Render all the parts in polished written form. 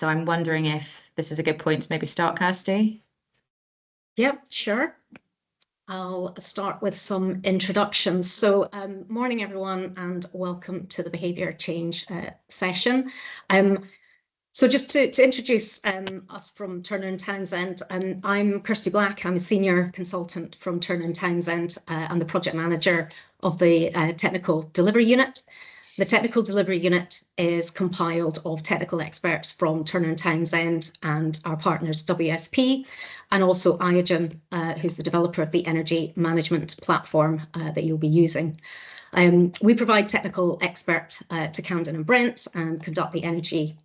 So I'm wondering if this is a good point to maybe start, Kirsty. Yeah, sure. I'll start with some introductions. So morning, everyone, and welcome to the Behaviour Change session. So just to introduce us from Turner & Townsend, I'm Kirsty Black. I'm a senior consultant from Turner & Townsend. I'm the project manager of the Technical Delivery Unit. The Technical Delivery Unit is compiled of technical experts from Turner & Townsend and our partners WSP, and also Iogen, who's the developer of the energy management platform that you'll be using. We provide technical expert to Camden and Brent and conduct the energy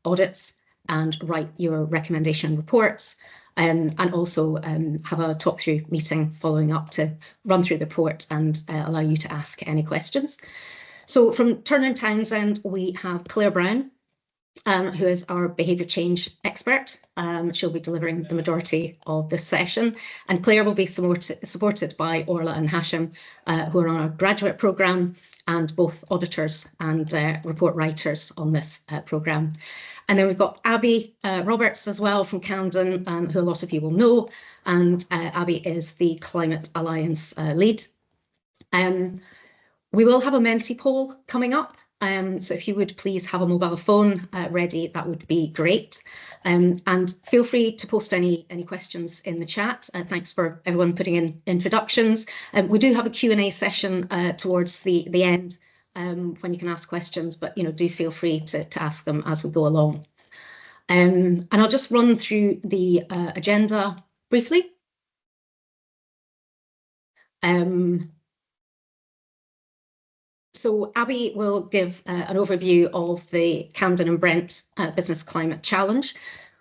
audits and write your recommendation reports, and also have a talk-through meeting following up to run through the report and allow you to ask any questions. So from Turner & Townsend, we have Claire Brown, who is our behaviour change expert. She'll be delivering the majority of this session. And Claire will be supported by Orla and Hashim, who are on our graduate programme and both auditors and report writers on this programme. And then we've got Abby Roberts as well from Camden, who a lot of you will know. And Abby is the Climate Alliance lead. We will have a Menti poll coming up. So if you would please have a mobile phone ready, that would be great. And feel free to post any questions in the chat. Thanks for everyone putting in introductions. We do have a Q&A session towards the end when you can ask questions, but do feel free to ask them as we go along. And I'll just run through the agenda briefly. So Abby will give an overview of the Camden and Brent Business Climate Challenge.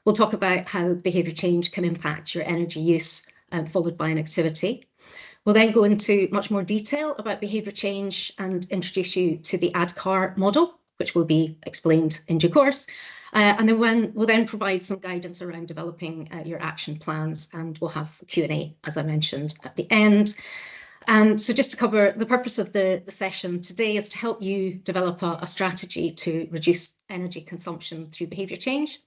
We'll talk about how behaviour change can impact your energy use, followed by an activity. We'll then go into much more detail about behaviour change and introduce you to the ADKAR model, which will be explained in due course. And then we'll then provide some guidance around developing your action plans, and we'll have Q&A, as I mentioned, at the end. And so just to cover, the purpose of the session today is to help you develop a strategy to reduce energy consumption through behaviour change.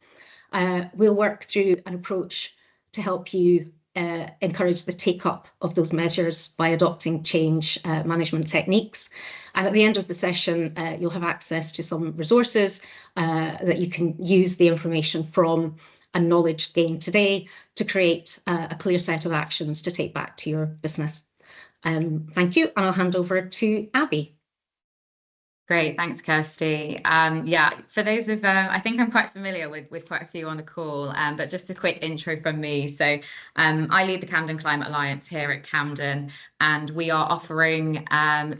We'll work through an approach to help you encourage the take-up of those measures by adopting change management techniques. And at the end of the session, you'll have access to some resources that you can use the information from and knowledge gained today to create a clear set of actions to take back to your business. Thank you, and I'll hand over to Abby. Great, thanks, Kirsty. Yeah, for those of, I think I'm quite familiar with quite a few on the call, but just a quick intro from me. So I lead the Camden Climate Alliance here at Camden, and we are offering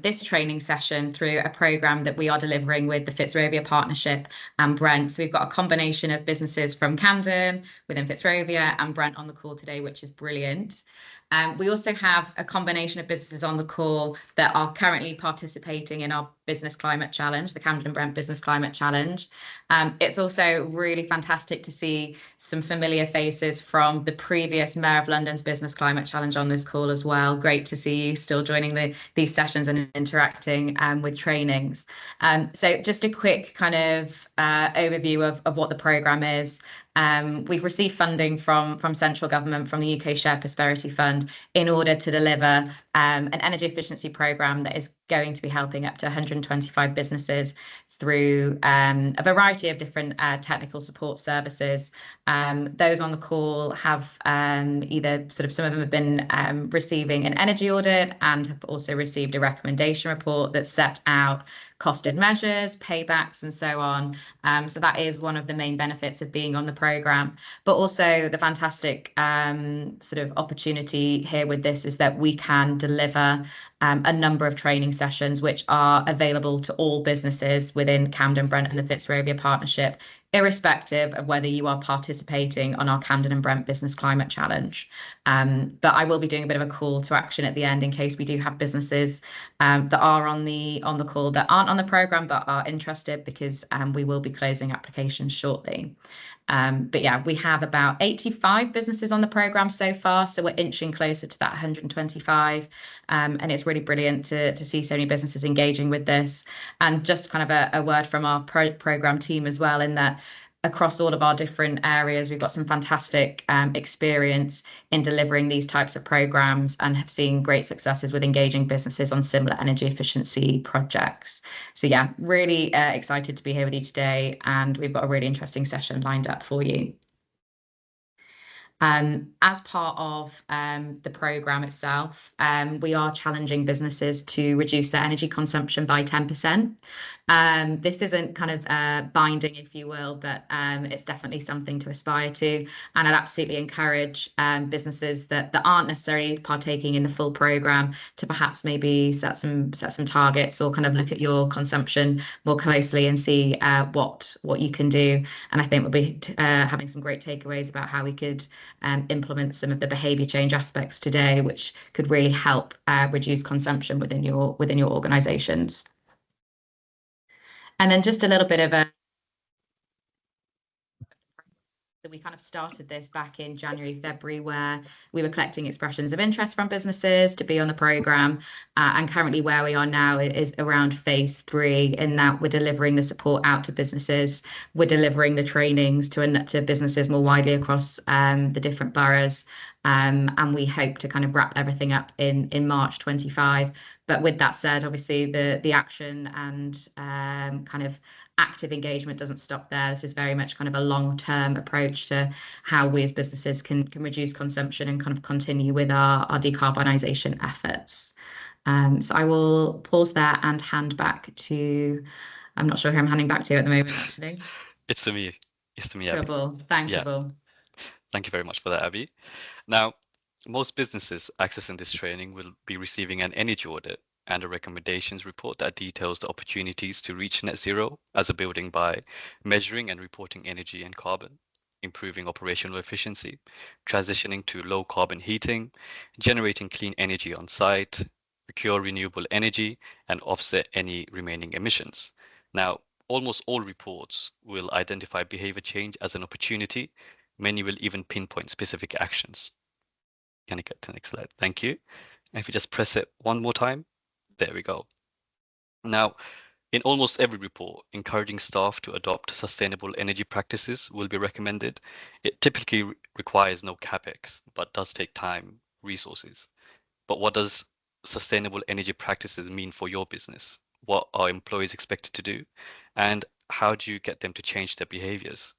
this training session through a programme that we are delivering with the Fitzrovia Partnership and Brent. So we've got a combination of businesses from Camden within Fitzrovia and Brent on the call today, which is brilliant. We also have a combination of businesses on the call that are currently participating in our Business Climate Challenge, the Camden and Brent Business Climate Challenge. It's also really fantastic to see some familiar faces from the previous Mayor of London's Business Climate Challenge on this call as well. Great to see you still joining these sessions and interacting with trainings. So just a quick kind of overview of what the programme is. We've received funding from central government, from the UK Share Prosperity Fund, in order to deliver an energy efficiency programme that is going to be helping up to 125 businesses through a variety of different technical support services. Those on the call have either some of them have been receiving an energy audit and have also received a recommendation report that set out costed measures, paybacks, and so on. So that is one of the main benefits of being on the programme. But also the fantastic opportunity here with this is that we can deliver a number of training sessions which are available to all businesses within Camden, Brent and the Fitzrovia Partnership, irrespective of whether you are participating on our Camden and Brent Business Climate Challenge. But I will be doing a bit of a call to action at the end in case we do have businesses that are on the call that aren't on the programme but are interested, because we will be closing applications shortly. But yeah, we have about 85 businesses on the programme so far, so we're inching closer to that 125, and it's really brilliant to see so many businesses engaging with this. And just kind of a word from our programme team as well, in that across all of our different areas. We've got some fantastic experience in delivering these types of programs and have seen great successes with engaging businesses on similar energy efficiency projects. So yeah, really excited to be here with you today, and we've got a really interesting session lined up for you. As part of the programme itself, we are challenging businesses to reduce their energy consumption by 10%. This isn't kind of binding, if you will, but it's definitely something to aspire to. And I'd absolutely encourage businesses that aren't necessarily partaking in the full programme to perhaps maybe set some targets, or kind of look at your consumption more closely and see what you can do. And I think we'll be having some great takeaways about how we could implement some of the behaviour change aspects today, which could really help reduce consumption within your organisations. And then just a little bit of So we kind of started this back in January, February, where we were collecting expressions of interest from businesses to be on the programme. And currently where we are now is around phase 3, in that we're delivering the support out to businesses. We're delivering the trainings to businesses more widely across the different boroughs. And we hope to kind of wrap everything up in March 25. But with that said, obviously the action and kind of active engagement doesn't stop there. This is very much kind of a long-term approach to how we as businesses can reduce consumption and kind of continue with our decarbonisation efforts. So I will pause there and hand back to, I'm not sure who I'm handing back to at the moment, actually. It's to me. Abby. Trouble. Thanks, Trouble. Thank you very much for that, Abby. Now, most businesses accessing this training will be receiving an energy audit and a recommendations report that details the opportunities to reach net zero as a building by measuring and reporting energy and carbon, improving operational efficiency, transitioning to low carbon heating, generating clean energy on site, procure renewable energy, and offset any remaining emissions. Now, almost all reports will identify behavior change as an opportunity. Many will even pinpoint specific actions. Can I get to the next slide? Thank you. And if you just press it one more time, there we go. Now, in almost every report, encouraging staff to adopt sustainable energy practices will be recommended. It typically requires no capex, but does take time, resources. But what does sustainable energy practices mean for your business? What are employees expected to do? And how do you get them to change their behaviors?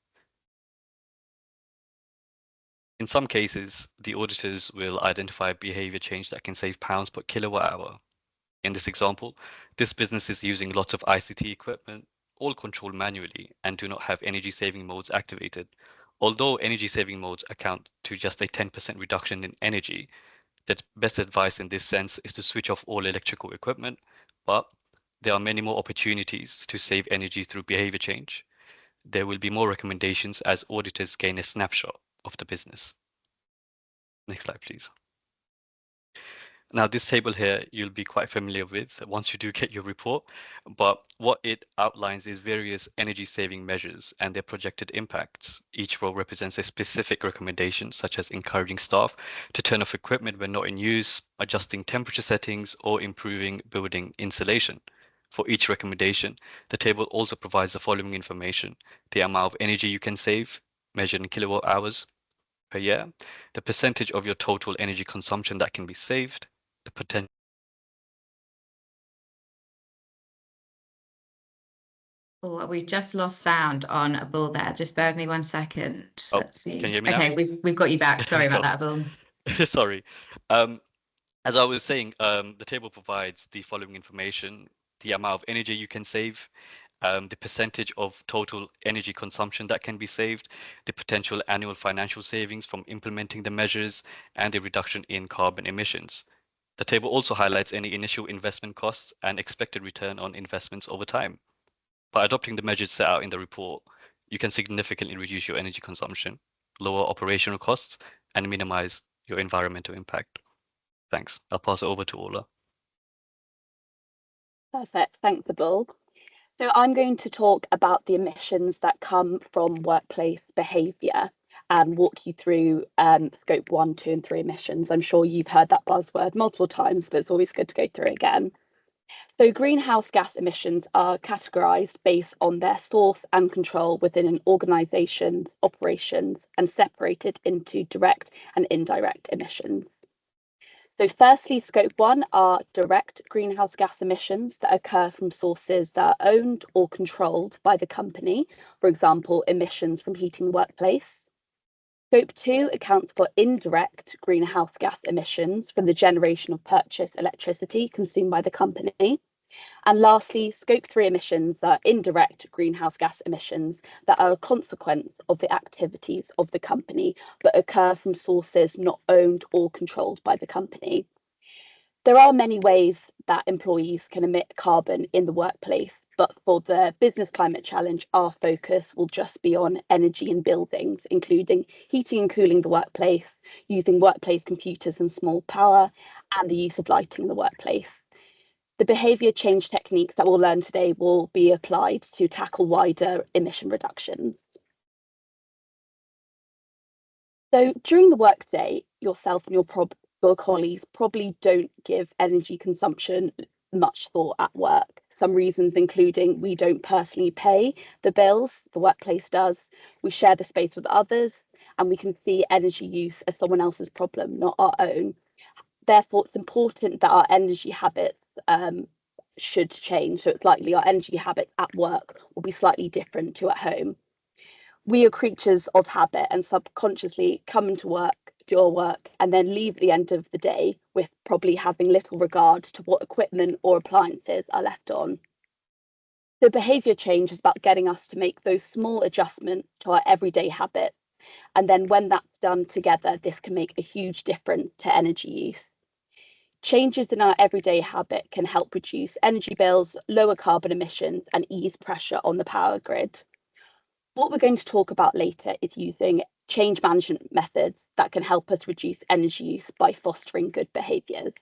In some cases, the auditors will identify behavior change that can save pounds per kilowatt hour. In this example, this business is using lots of ICT equipment, all controlled manually, and do not have energy saving modes activated. Although energy saving modes account to just a 10% reduction in energy, the best advice in this sense is to switch off all electrical equipment, but there are many more opportunities to save energy through behavior change. There will be more recommendations as auditors gain a snapshot of the business. Next slide, please. Now, this table here, you'll be quite familiar with once you do get your report, but what it outlines is various energy saving measures and their projected impacts. Each row represents a specific recommendation, such as encouraging staff to turn off equipment when not in use, adjusting temperature settings, or improving building insulation. For each recommendation, the table also provides the following information: the amount of energy you can save, measured in kilowatt hours per year, the percentage of your total energy consumption that can be saved, the potential. Oh, we've just lost sound on Abul there. Just bear with me 1 second. Let's see. Can you hear me now? Okay, we've got you back. Sorry about that, Abul. Sorry. As I was saying, the table provides the following information: the amount of energy you can save, the percentage of total energy consumption that can be saved, the potential annual financial savings from implementing the measures, and the reduction in carbon emissions. The table also highlights any initial investment costs and expected return on investments over time. By adopting the measures set out in the report, you can significantly reduce your energy consumption, lower operational costs, and minimize your environmental impact. Thanks. I'll pass it over to Ola. Perfect. Thanks, Abul. So I'm going to talk about the emissions that come from workplace behaviour and walk you through scope 1, 2 and 3 emissions. I'm sure you've heard that buzzword multiple times, but it's always good to go through it again. So greenhouse gas emissions are categorised based on their source and control within an organisation's operations and separated into direct and indirect emissions. So firstly, scope 1 are direct greenhouse gas emissions that occur from sources that are owned or controlled by the company, for example, emissions from heating the workplace. Scope 2 accounts for indirect greenhouse gas emissions from the generation of purchased electricity consumed by the company. And lastly, Scope 3 emissions are indirect greenhouse gas emissions that are a consequence of the activities of the company, but occur from sources not owned or controlled by the company. There are many ways that employees can emit carbon in the workplace, but for the Business Climate Challenge, our focus will just be on energy in buildings, including heating and cooling the workplace, using workplace computers and small power, and the use of lighting in the workplace. The behaviour change techniques that we'll learn today will be applied to tackle wider emission reductions. So during the workday, yourself and your colleagues probably don't give energy consumption much thought at work. Some reasons including we don't personally pay the bills, the workplace does, we share the space with others, and we can see energy use as someone else's problem, not our own. Therefore, it's important that our energy habits should change. So it's likely our energy habits at work will be slightly different to at home. We are creatures of habit and subconsciously come into work, do our work, and then leave at the end of the day with probably having little regard to what equipment or appliances are left on. So behaviour change is about getting us to make those small adjustments to our everyday habits. And then when that's done together, this can make a huge difference to energy use. Changes in our everyday habit can help reduce energy bills, lower carbon emissions, and ease pressure on the power grid. What we're going to talk about later is using change management methods that can help us reduce energy use by fostering good behaviours.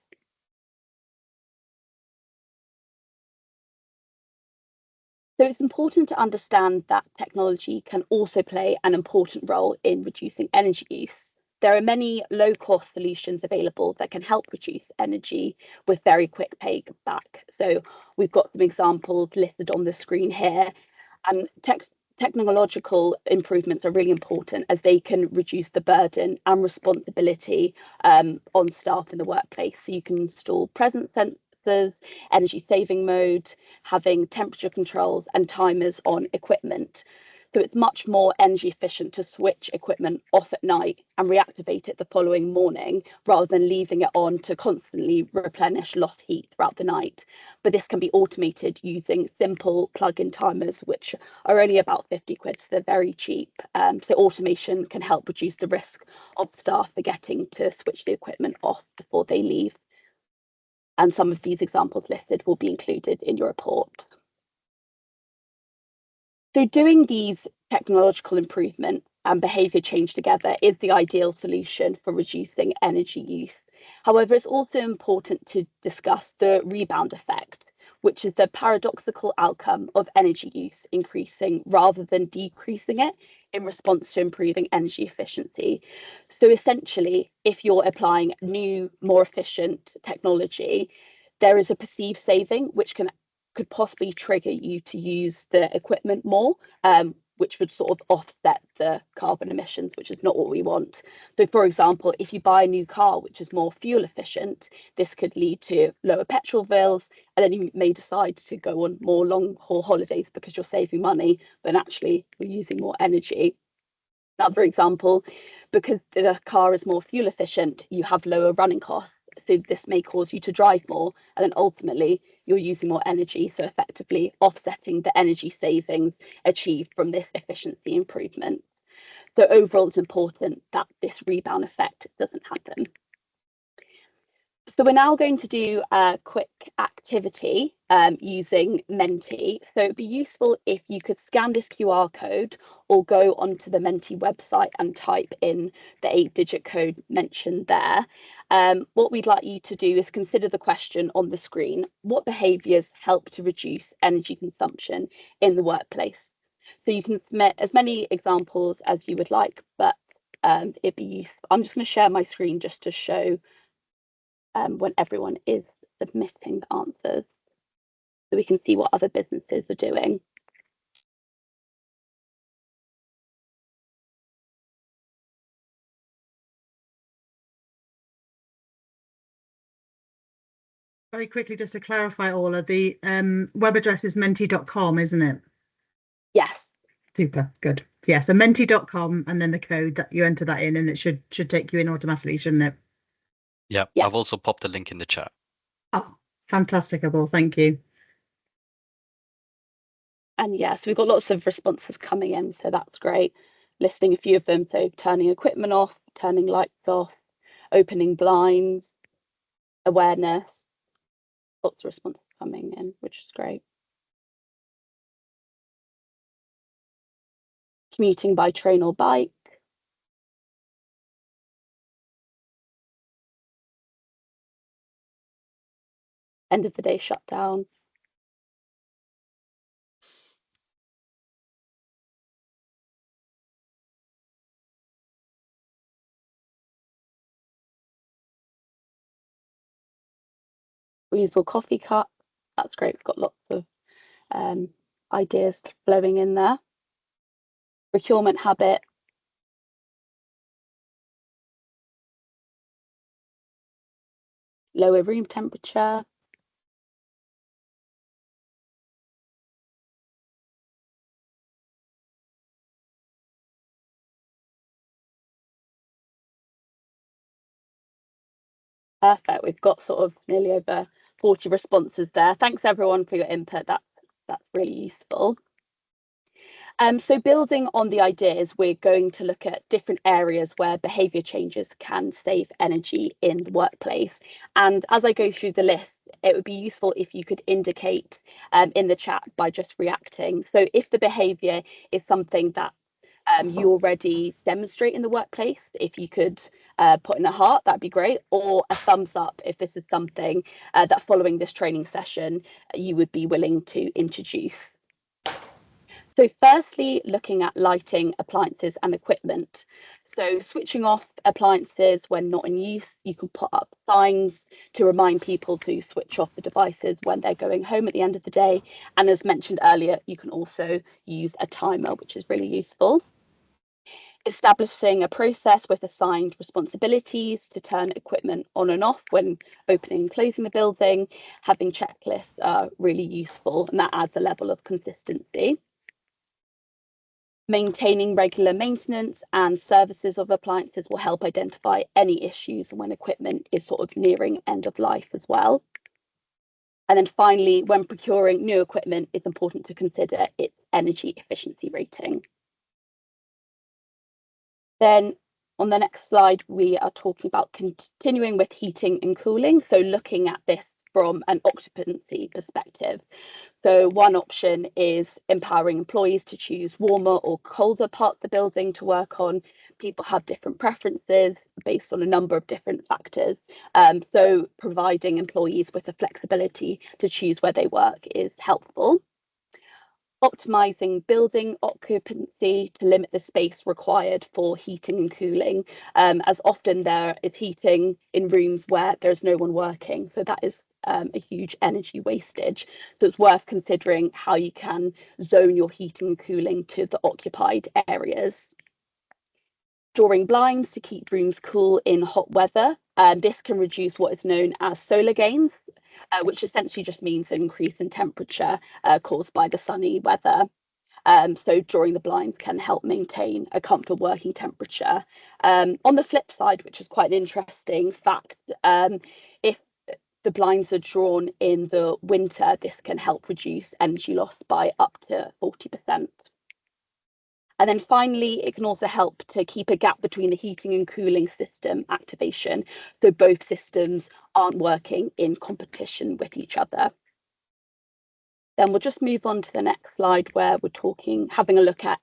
So it's important to understand that technology can also play an important role in reducing energy use. There are many low-cost solutions available that can help reduce energy with very quick payback. So we've got some examples listed on the screen here, and technological improvements are really important as they can reduce the burden and responsibility on staff in the workplace. So you can install presence sensors, energy saving mode, having temperature controls and timers on equipment. So it's much more energy efficient to switch equipment off at night and reactivate it the following morning rather than leaving it on to constantly replenish lost heat throughout the night. But this can be automated using simple plug-in timers, which are only about 50 quid, so they're very cheap. So automation can help reduce the risk of staff forgetting to switch the equipment off before they leave. And some of these examples listed will be included in your report. So doing these technological improvement and behaviour change together is the ideal solution for reducing energy use. However, it's also important to discuss the rebound effect, which is the paradoxical outcome of energy use increasing rather than decreasing it in response to improving energy efficiency. So essentially, if you're applying new, more efficient technology, there is a perceived saving which could possibly trigger you to use the equipment more, which would sort of offset the carbon emissions, which is not what we want. So for example, if you buy a new car, which is more fuel efficient, this could lead to lower petrol bills, and then you may decide to go on more long haul holidays because you're saving money, but actually you're using more energy. Another example, because the car is more fuel efficient, you have lower running costs. So this may cause you to drive more, and then ultimately you're using more energy, so effectively offsetting the energy savings achieved from this efficiency improvement. So overall, it's important that this rebound effect doesn't happen. So we're now going to do a quick activity using Menti. So it'd be useful if you could scan this QR code or go onto the Menti website and type in the 8-digit code mentioned there. What we'd like you to do is consider the question on the screen. What behaviours help to reduce energy consumption in the workplace? So you can submit as many examples as you would like, but it'd be useful. I'm just going to share my screen just to show when everyone is submitting the answers. so we can see what other businesses are doing. Very quickly, just to clarify, Orla, the web address is menti.com, isn't it? Yes. Super, good. Yeah, so menti.com, and then the code that you enter that in, and it should take you in automatically, shouldn't it? Yeah, Yeah. I've also popped a link in the chat. Oh, fantastic, Abel. Thank you. And yes, we've got lots of responses coming in, so that's great. Listing a few of them, so turning equipment off, turning lights off, opening blinds, awareness. Lots of responses coming in, which is great. Commuting by train or bike. End of the day shutdown. Reusable coffee cups. That's great. We've got lots of ideas flowing in there. Procurement habit. Lower room temperature. Perfect. We've got sort of nearly over 40 responses there. Thanks everyone for your input. That's really useful. So building on the ideas, we're going to look at different areas where behaviour changes can save energy in the workplace. And as I go through the list, it would be useful if you could indicate in the chat by just reacting. So if the behaviour is something that you already demonstrate in the workplace, if you could put in a heart, that'd be great, or a thumbs up if this is something that following this training session you would be willing to introduce. So firstly, looking at lighting, appliances and equipment. So switching off appliances when not in use, you can put up signs to remind people to switch off the devices when they're going home at the end of the day. And as mentioned earlier, you can also use a timer, which is really useful. Establishing a process with assigned responsibilities to turn equipment on and off when opening and closing the building. Having checklists are really useful, and that adds a level of consistency. Maintaining regular maintenance and services of appliances will help identify any issues when equipment is sort of nearing end of life as well. And then finally, when procuring new equipment, it's important to consider its energy efficiency rating. Then on the next slide, we are talking about continuing with heating and cooling. So looking at this from an occupancy perspective. So one option is empowering employees to choose warmer or colder parts of the building to work on. People have different preferences based on a number of different factors. So providing employees with the flexibility to choose where they work is helpful. Optimizing building occupancy to limit the space required for heating and cooling, as often there is heating in rooms where there's no one working. So that is a huge energy wastage. So it's worth considering how you can zone your heating and cooling to the occupied areas. Drawing blinds to keep rooms cool in hot weather. This can reduce what is known as solar gains, which essentially just means an increase in temperature caused by the sunny weather. So drawing the blinds can help maintain a comfortable working temperature. On the flip side, which is quite an interesting fact, if the blinds are drawn in the winter, this can help reduce energy loss by up to 40%. And then finally, it can also help to keep a gap between the heating and cooling system activation, so both systems aren't working in competition with each other. Then we'll just move on to the next slide where we're having a look at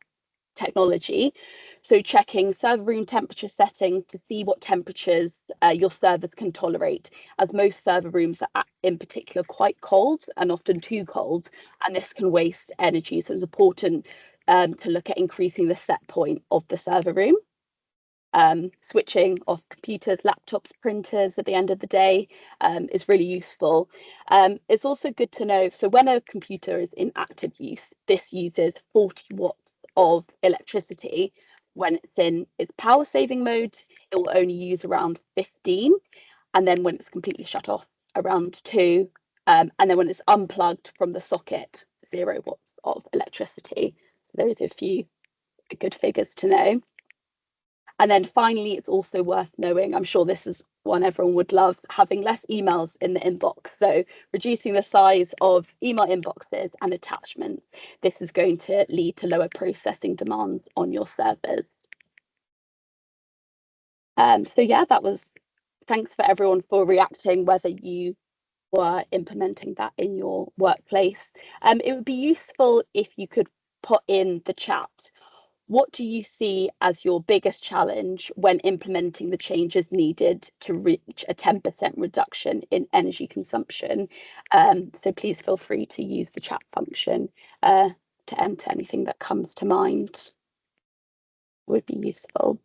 technology. So checking server room temperature setting to see what temperatures your servers can tolerate, as most server rooms are in particular quite cold and often too cold, and this can waste energy. So it's important to look at increasing the set point of the server room. Switching off computers, laptops, printers at the end of the day is really useful. It's also good to know, so when a computer is in active use, this uses 40 watts of electricity. When it's in its power saving mode, it will only use around 15. And then when it's completely shut off, around 2. And then when it's unplugged from the socket, 0 watts of electricity. So those are a few good figures to know. And then finally, it's also worth knowing, I'm sure this is one everyone would love, having less emails in the inbox. So reducing the size of email inboxes and attachments. This is going to lead to lower processing demands on your servers. So yeah, thanks for everyone for reacting, whether you were implementing that in your workplace. It would be useful if you could put in the chat, what do you see as your biggest challenge when implementing the changes needed to reach a 10% reduction in energy consumption? So please feel free to use the chat function to enter anything that comes to mind. Would be useful.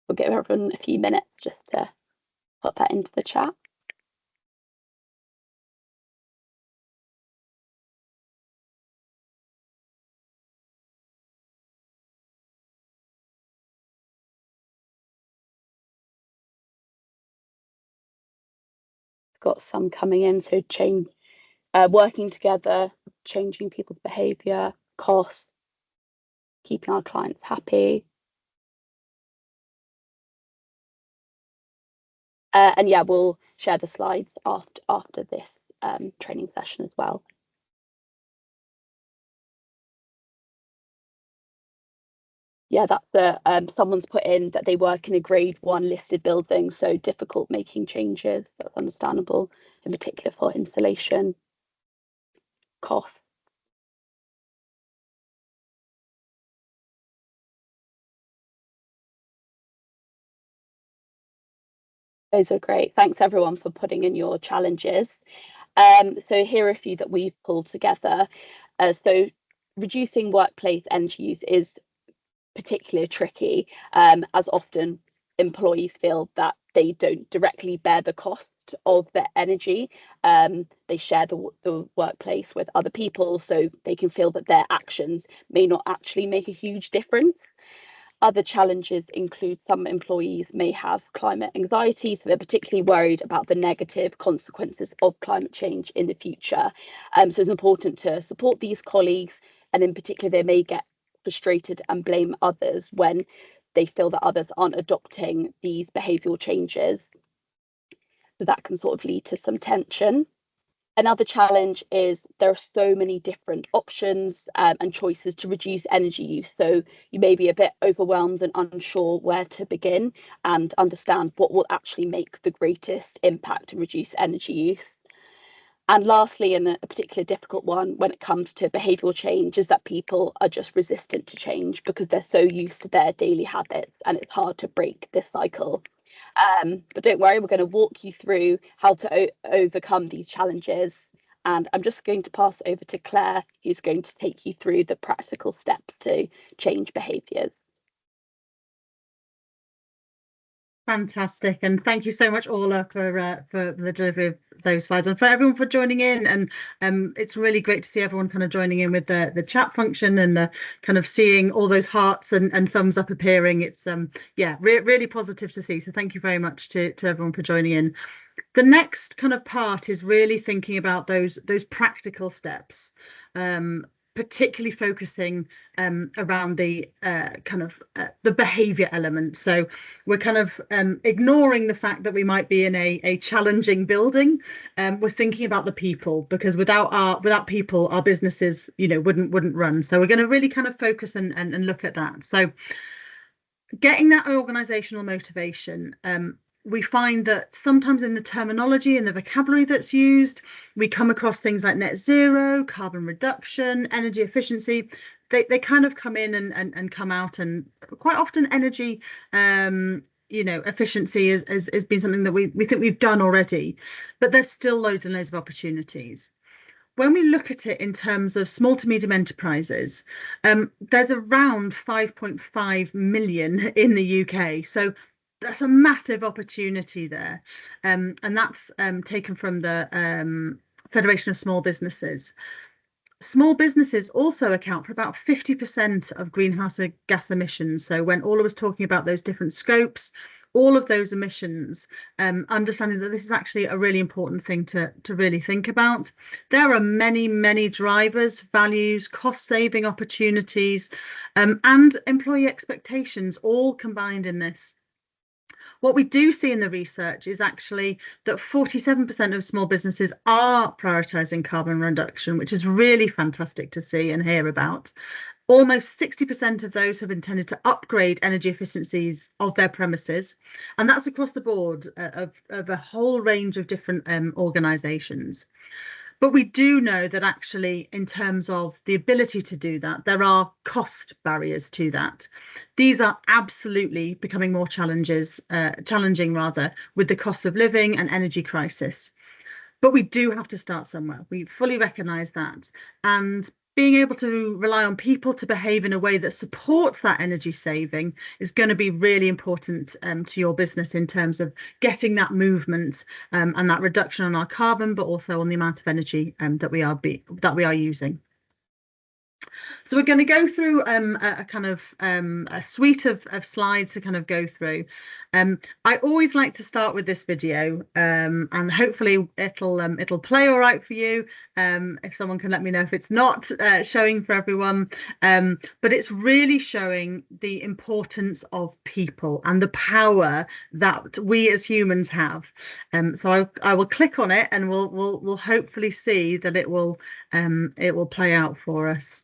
We'll give everyone a few minutes just to put that into the chat. Got some coming in, so working together, changing people's behaviour, costs, keeping our clients happy. And yeah, we'll share the slides after this training session as well. Yeah, that's someone's put in that they work in a grade 1 listed building, so difficult making changes. That's understandable, in particular for insulation costs. Those are great. Thanks everyone for putting in your challenges. So here are a few that we've pulled together. So reducing workplace energy use is particularly tricky, as often employees feel that they don't directly bear the cost of their energy. They share the workplace with other people, so they can feel that their actions may not actually make a huge difference. Other challenges include some employees may have climate anxiety, so they're particularly worried about the negative consequences of climate change in the future. So it's important to support these colleagues, and in particular, they may get frustrated and blame others when they feel that others aren't adopting these behavioural changes. So that can sort of lead to some tension. Another challenge is there are so many different options and choices to reduce energy use. So you may be a bit overwhelmed and unsure where to begin and understand what will actually make the greatest impact and reduce energy use. And lastly, and a particularly difficult one when it comes to behavioural change, is that people are just resistant to change because they're so used to their daily habits, and it's hard to break this cycle. But don't worry, we're going to walk you through how to overcome these challenges. And I'm just going to pass over to Claire, who's going to take you through the practical steps to change behaviours. Fantastic, and thank you so much, Orla, for the delivery of those slides, and for everyone for joining in. And it's really great to see everyone kind of joining in with the chat function and the kind of seeing all those hearts and thumbs up appearing. It's yeah, really positive to see. So thank you very much to everyone for joining in. The next kind of part is really thinking about those practical steps, particularly focusing around the kind of the behaviour element. So we're kind of ignoring the fact that we might be in a challenging building. We're thinking about the people, because without people, our businesses, you know, wouldn't run. So we're going to really kind of focus and look at that. So getting that organisational motivation. We find that sometimes in the terminology and the vocabulary that's used, we come across things like net zero, carbon reduction, energy efficiency. They kind of come in and come out, and quite often energy you know, efficiency has been something that we think we've done already, but there's still loads and loads of opportunities. when we look at it in terms of small to medium enterprises, there's around 5.5 million in the UK. So that's a massive opportunity there. And that's taken from the Federation of Small Businesses. Small businesses also account for about 50% of greenhouse gas emissions. So when Orla was talking about those different scopes, all of those emissions, understanding that this is actually a really important thing to really think about. There are many, many drivers, values, cost-saving opportunities, and employee expectations all combined in this. What we do see in the research is actually that 47% of small businesses are prioritising carbon reduction, which is really fantastic to see and hear about. Almost 60% of those have intended to upgrade energy efficiencies of their premises, and that's across the board of a whole range of different organisations. But we do know that actually, in terms of the ability to do that, there are cost barriers to that. These are absolutely becoming more challenging rather, with the cost of living and energy crisis. But we do have to start somewhere. We fully recognise that. And being able to rely on people to behave in a way that supports that energy saving is going to be really important to your business in terms of getting that movement and that reduction on our carbon, but also on the amount of energy that we are using. So we're going to go through a kind of a suite of slides to kind of go through. I always like to start with this video, and hopefully it'll play all right for you. If someone can let me know if it's not showing for everyone, but it's really showing the importance of people and the power that we as humans have. So I will click on it, and we'll hopefully see that it will play out for us.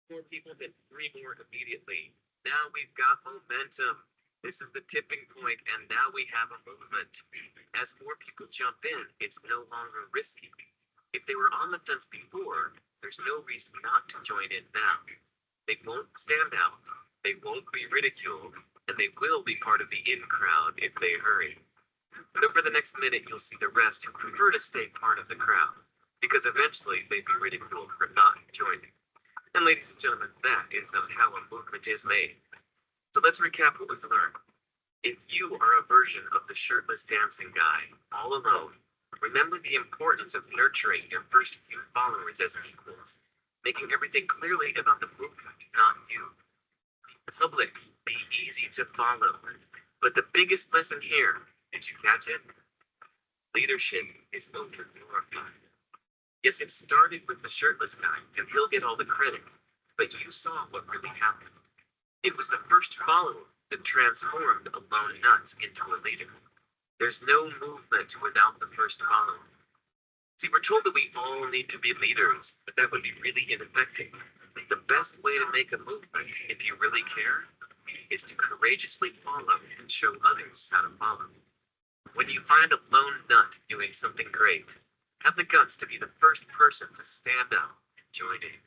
More people than 3 more immediately. Now we've got momentum. This is the tipping point, and now we have a movement. As more people jump in, it's no longer risky. If they were on the fence before, there's no reason not to join in now. They won't stand out, they won't be ridiculed, and they will be part of the in crowd if they hurry. But over the next minute, you'll see the rest who prefer to stay part of the crowd, because eventually they'd be ridiculed for not joining. And ladies and gentlemen, that is how a movement is made. So let's recap what we've learned. If you are a version of the shirtless dancing guy, all alone, remember the importance of nurturing your first few followers as equals, making everything clearly about the movement, not you. Public, be easy to follow. But the biggest lesson here, did you catch it? Leadership is over-glorified. Yes, it started with the shirtless guy, and he'll get all the credit, but you saw what really happened. It was the first follower that transformed a lone nut into a leader. There's no movement without the first follower. See, we're told that we all need to be leaders, but that would be really ineffective. The best way to make a movement, if you really care, is to courageously follow and show others how to follow. When you find a lone nut doing something great, have the guts to be the first person to stand up and join in.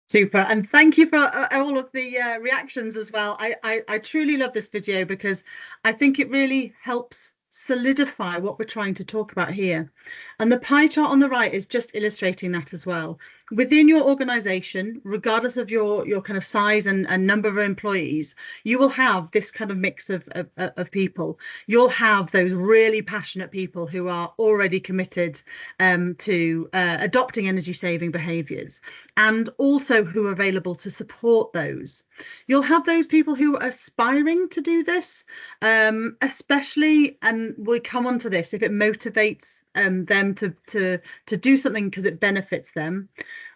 Super, and thank you for all of the reactions as well. I truly love this video because I think it really helps solidify what we're trying to talk about here. And the pie chart on the right is just illustrating that as well. Within your organization, regardless of your kind of size and number of employees, you will have this kind of mix of people. You'll have those really passionate people who are already committed to adopting energy saving behaviours, and also who are available to support those. You'll have those people who are aspiring to do this, especially, and we come on to this, if it motivates them to do something because it benefits them.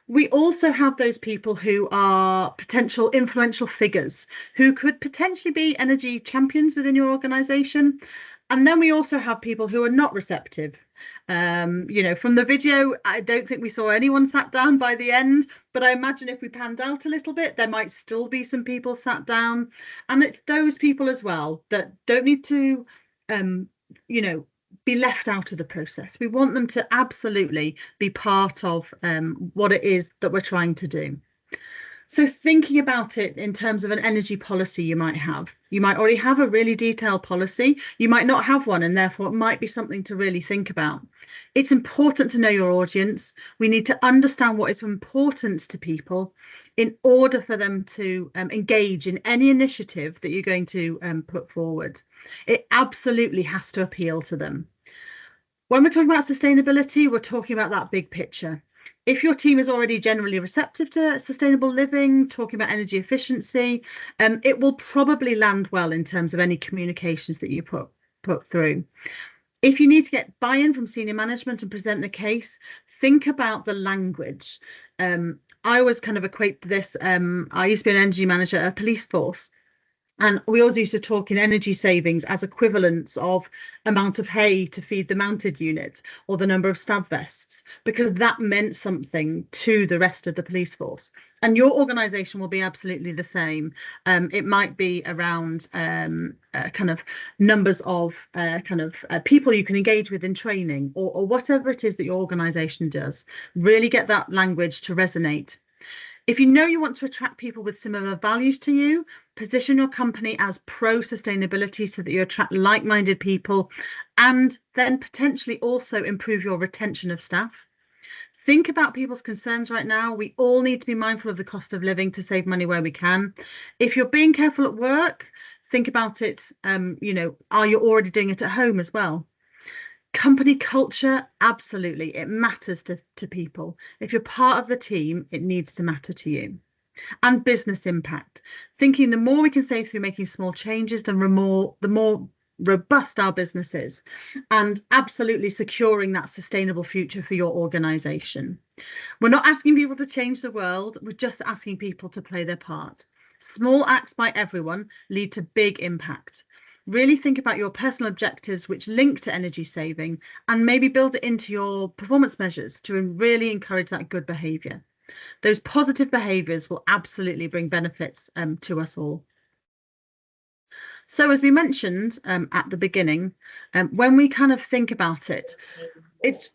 We also have those people who are potential influential figures who could potentially be energy champions within your organisation. And then we also have people who are not receptive. You know, from the video, I don't think we saw anyone sat down by the end, but I imagine if we panned out a little bit, there might still be some people sat down. And it's those people as well that don't need to, you know, be left out of the process. We want them to absolutely be part of what it is that we're trying to do. So thinking about it in terms of an energy policy you might already have a really detailed policy. You might not have one, and therefore it might be something to really think about. It's important to know your audience. We need to understand what is important to people in order for them to engage in any initiative that you're going to put forward. It absolutely has to appeal to them. When we're talking about sustainability, we're talking about that big picture. If your team is already generally receptive to sustainable living, talking about energy efficiency, it will probably land well in terms of any communications that you put through. If you need to get buy-in from senior management and present the case, think about the language. I always kind of equate this. I used to be an energy manager at a police force. And we always used to talk in energy savings as equivalents of amount of hay to feed the mounted unit or the number of stab vests, because that meant something to the rest of the police force. And your organisation will be absolutely the same. It might be around kind of numbers of people you can engage with in training, or whatever it is that your organisation does. Really get that language to resonate. If you know you want to attract people with similar values to you, position your company as pro-sustainability so that you attract like-minded people, and then potentially also improve your retention of staff. Think about people's concerns right now. We all need to be mindful of the cost of living to save money where we can. If you're being careful at work, think about it, you know, are you already doing it at home as well? Company culture, absolutely, it matters to people. If you're part of the team, it needs to matter to you. And business impact, thinking the more we can save through making small changes, the more robust our business is, and absolutely securing that sustainable future for your organisation. We're not asking people to change the world, we're just asking people to play their part. Small acts by everyone lead to big impact. Really think about your personal objectives which link to energy saving, and maybe build it into your performance measures to really encourage that good behaviour. Those positive behaviours will absolutely bring benefits to us all. So as we mentioned at the beginning, when we kind of think about it, it's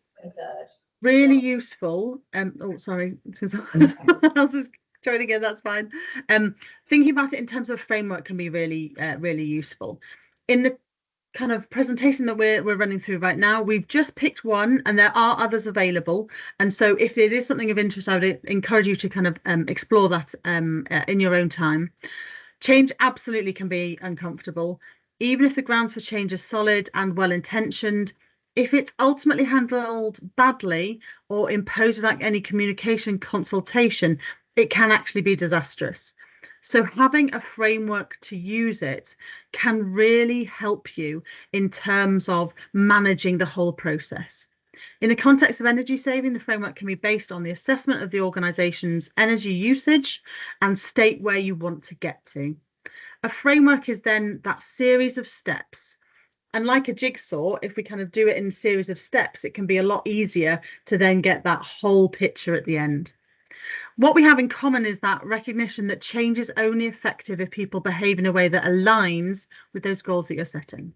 really useful. Oh, sorry, someone else is joining in, that's fine. Thinking about it in terms of framework can be really, really useful. In the kind of presentation that we're running through right now, we've just picked one, and there are others available. And so if it is something of interest, I would encourage you to kind of explore that in your own time. Change absolutely can be uncomfortable, even if the grounds for change are solid and well-intentioned. If it's ultimately handled badly or imposed without any communication consultation, it can actually be disastrous. So having a framework to use it can really help you in terms of managing the whole process. In the context of energy saving, the framework can be based on the assessment of the organisation's energy usage and state where you want to get to. A framework is then that series of steps. And like a jigsaw, if we kind of do it in a series of steps, it can be a lot easier to then get that whole picture at the end. What we have in common is that recognition that change is only effective if people behave in a way that aligns with those goals that you're setting.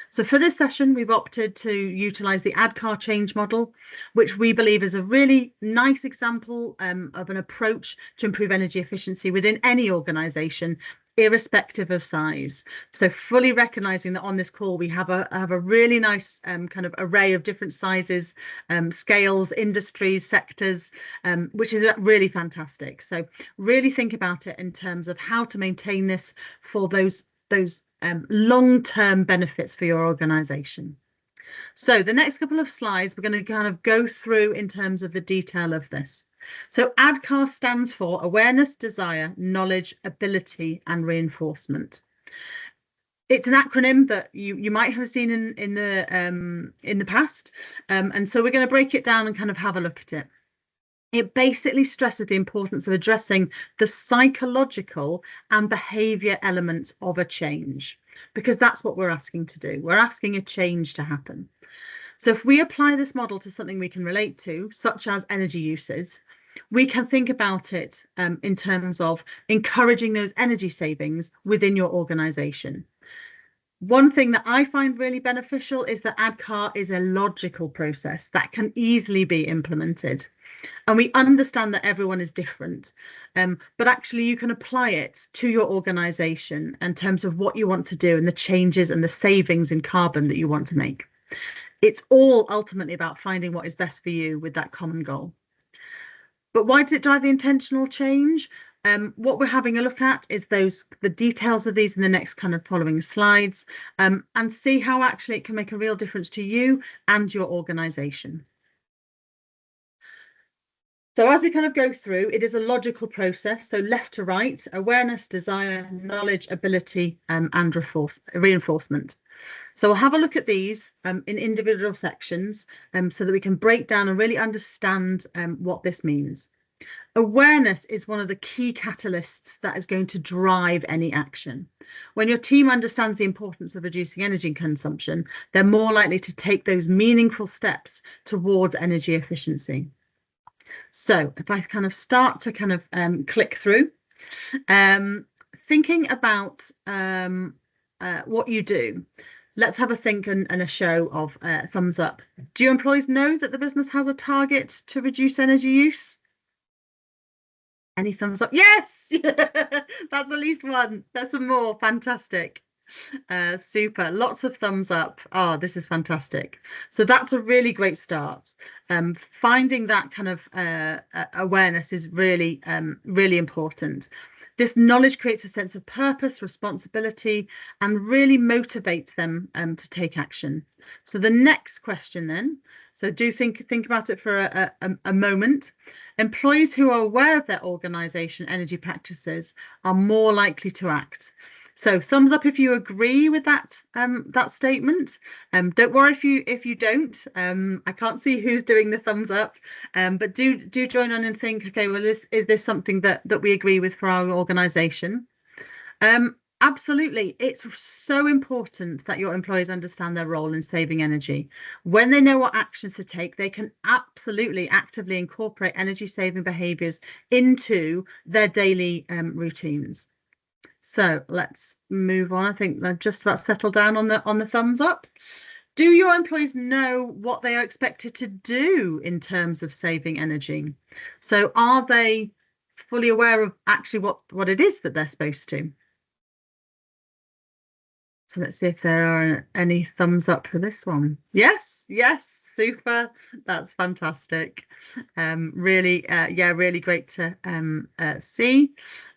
So for this session, we've opted to utilise the ADKAR change model, which we believe is a really nice example of an approach to improve energy efficiency within any organisation, irrespective of size. So fully recognizing that on this call we have a really nice kind of array of different sizes, scales, industries, sectors, which is really fantastic. So really think about it in terms of how to maintain this for those long-term benefits for your organization. So the next couple of slides, we're going to kind of go through in terms of the detail of this. So ADKAR stands for Awareness, Desire, Knowledge, Ability and Reinforcement. It's an acronym that you might have seen in the past, and so we're going to break it down and kind of have a look at it. It basically stresses the importance of addressing the psychological and behaviour elements of a change, because that's what we're asking to do. We're asking a change to happen. So if we apply this model to something we can relate to, such as energy uses, we can think about it in terms of encouraging those energy savings within your organisation. One thing that I find really beneficial is that ADKAR is a logical process that can easily be implemented. And we understand that everyone is different, but actually you can apply it to your organisation in terms of what you want to do and the changes and the savings in carbon that you want to make. It's all ultimately about finding what is best for you with that common goal. But why does it drive the intentional change? What we're having a look at is the details of these in the next kind of following slides, and see how actually it can make a real difference to you and your organisation. So as we kind of go through, it is a logical process. So left to right, awareness, desire, knowledge, ability, and reinforcement. So we'll have a look at these in individual sections so that we can break down and really understand what this means. Awareness is one of the key catalysts that is going to drive any action. When your team understands the importance of reducing energy consumption, they're more likely to take those meaningful steps towards energy efficiency. So if I kind of start to kind of click through, thinking about what you do, let's have a think and a show of thumbs up. Do your employees know that the business has a target to reduce energy use? Any thumbs up? Yes, that's at least one. There's some more. Fantastic. Super, lots of thumbs up. Oh, this is fantastic. So that's a really great start. Finding that kind of awareness is really really important. This knowledge creates a sense of purpose, responsibility, and really motivates them to take action. So the next question then, so do think about it for a moment. Employees who are aware of their organisation energy practices are more likely to act. So thumbs up if you agree with that that statement. Don't worry if you don't. I can't see who's doing the thumbs up, but do join on and think, okay, well, is this something that we agree with for our organisation? Absolutely. It's so important that your employees understand their role in saving energy. When they know what actions to take, they can absolutely actively incorporate energy saving behaviours into their daily routines. So let's move on. I think they're just about settled down on the thumbs up. Do your employees know what they are expected to do in terms of saving energy? So are they fully aware of actually what it is that they're supposed to? So let's see if there are any thumbs up for this one. Yes, super. That's fantastic. Really, yeah, really great to see.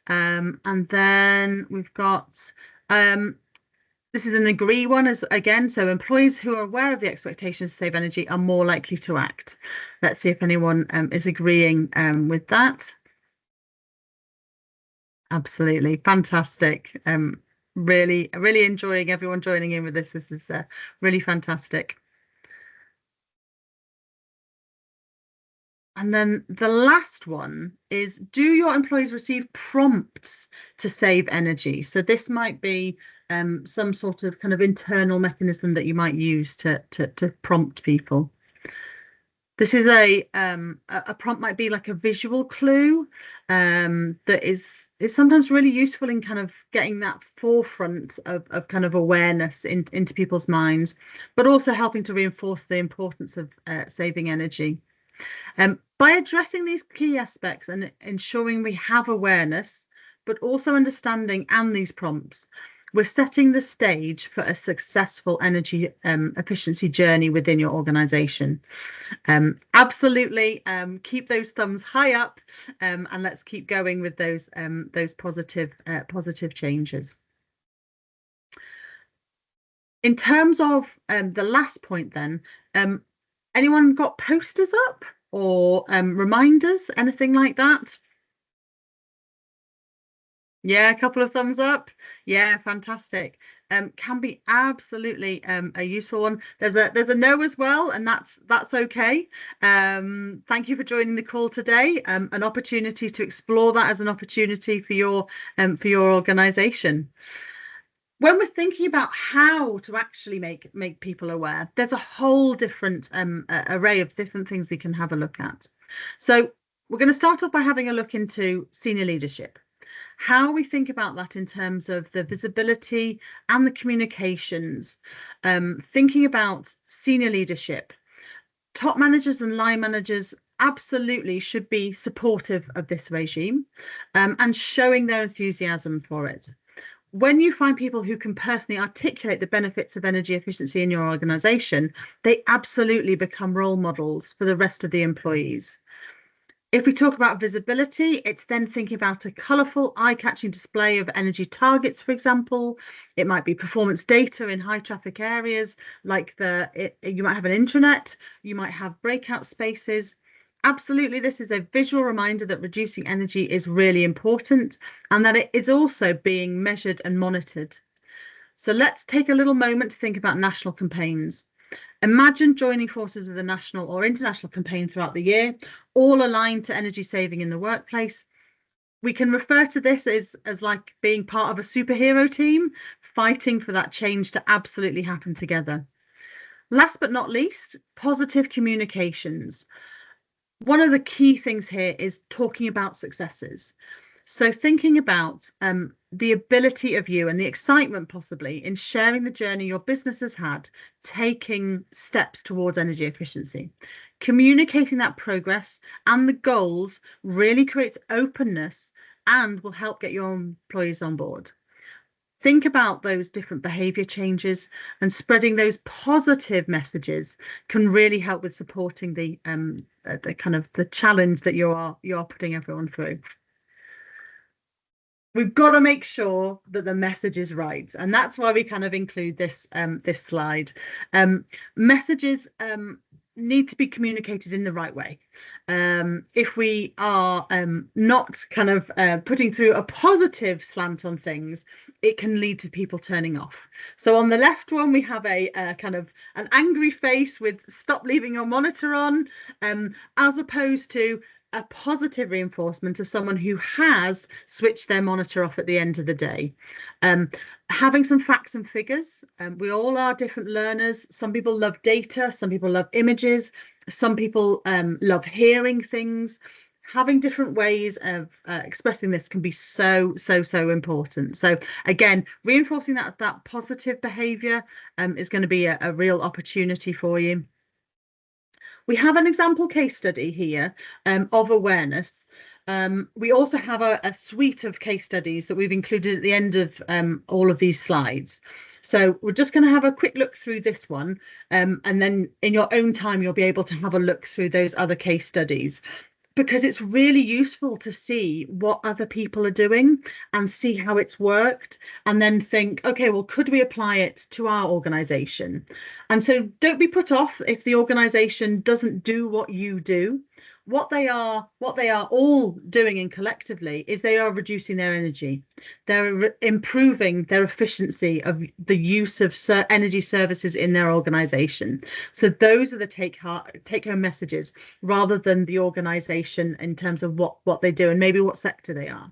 And then we've got this is an agree one as again. So employees who are aware of the expectations to save energy are more likely to act. Let's see if anyone is agreeing with that. Absolutely fantastic. Really enjoying everyone joining in with this. This is really fantastic. And then the last one is, do your employees receive prompts to save energy? So this might be some sort of kind of internal mechanism that you might use to prompt people. This is a prompt might be like a visual clue that is sometimes really useful in kind of getting that forefront of kind of awareness into people's minds, but also helping to reinforce the importance of saving energy. By addressing these key aspects and ensuring we have awareness, but also understanding and these prompts, we're setting the stage for a successful energy efficiency journey within your organization. Absolutely keep those thumbs high up, and let's keep going with those positive changes. In terms of the last point then, anyone got posters up or reminders, anything like that? Yeah, a couple of thumbs up. Yeah, fantastic. Can be absolutely a useful one. There's a no as well, and that's okay. Thank you for joining the call today. An opportunity to explore that as an opportunity for your organization. When we're thinking about how to actually make people aware, there's a whole different array of different things we can have a look at. So we're going to start off by having a look into senior leadership. How we think about that in terms of the visibility and the communications, thinking about senior leadership. Top managers and line managers absolutely should be supportive of this regime, and showing their enthusiasm for it. When you find people who can personally articulate the benefits of energy efficiency in your organisation, they absolutely become role models for the rest of the employees. If we talk about visibility, it's then thinking about a colourful, eye-catching display of energy targets, for example. It might be performance data in high traffic areas, like you might have an intranet, you might have breakout spaces. Absolutely, this is a visual reminder that reducing energy is really important and that it is also being measured and monitored. So let's take a little moment to think about national campaigns. Imagine joining forces with a national or international campaign throughout the year, all aligned to energy saving in the workplace. We can refer to this as like being part of a superhero team, fighting for that change to absolutely happen together. Last but not least, positive communications. One of the key things here is talking about successes. So thinking about the ability of you and the excitement possibly in sharing the journey your business has had, taking steps towards energy efficiency. Communicating that progress and the goals really creates openness and will help get your employees on board. Think about those different behaviour changes, and spreading those positive messages can really help with supporting the kind of the challenge that you are putting everyone through. We've got to make sure that the message is right, and that's why we kind of include this this slide. Messages need to be communicated in the right way. If we are not kind of putting through a positive slant on things, it can lead to people turning off. So on the left one, we have a kind of an angry face with "stop leaving your monitor on," as opposed to a positive reinforcement of someone who has switched their monitor off at the end of the day. Having some facts and figures. We all are different learners. Some people love data, some people love images, some people love hearing things. Having different ways of expressing this can be so important. So again, reinforcing that positive behaviour is going to be a real opportunity for you. We have an example case study here of awareness. We also have a suite of case studies that we've included at the end of all of these slides. So we're just going to have a quick look through this one, and then in your own time, you'll be able to have a look through those other case studies, because it's really useful to see what other people are doing and see how it's worked, and then think, okay, well, could we apply it to our organisation? And so don't be put off if the organisation doesn't do what you do. What they are all doing and collectively is they are reducing their energy. They're improving their efficiency of the use of energy services in their organisation. So those are the take-home messages, rather than the organisation in terms of what they do and maybe what sector they are.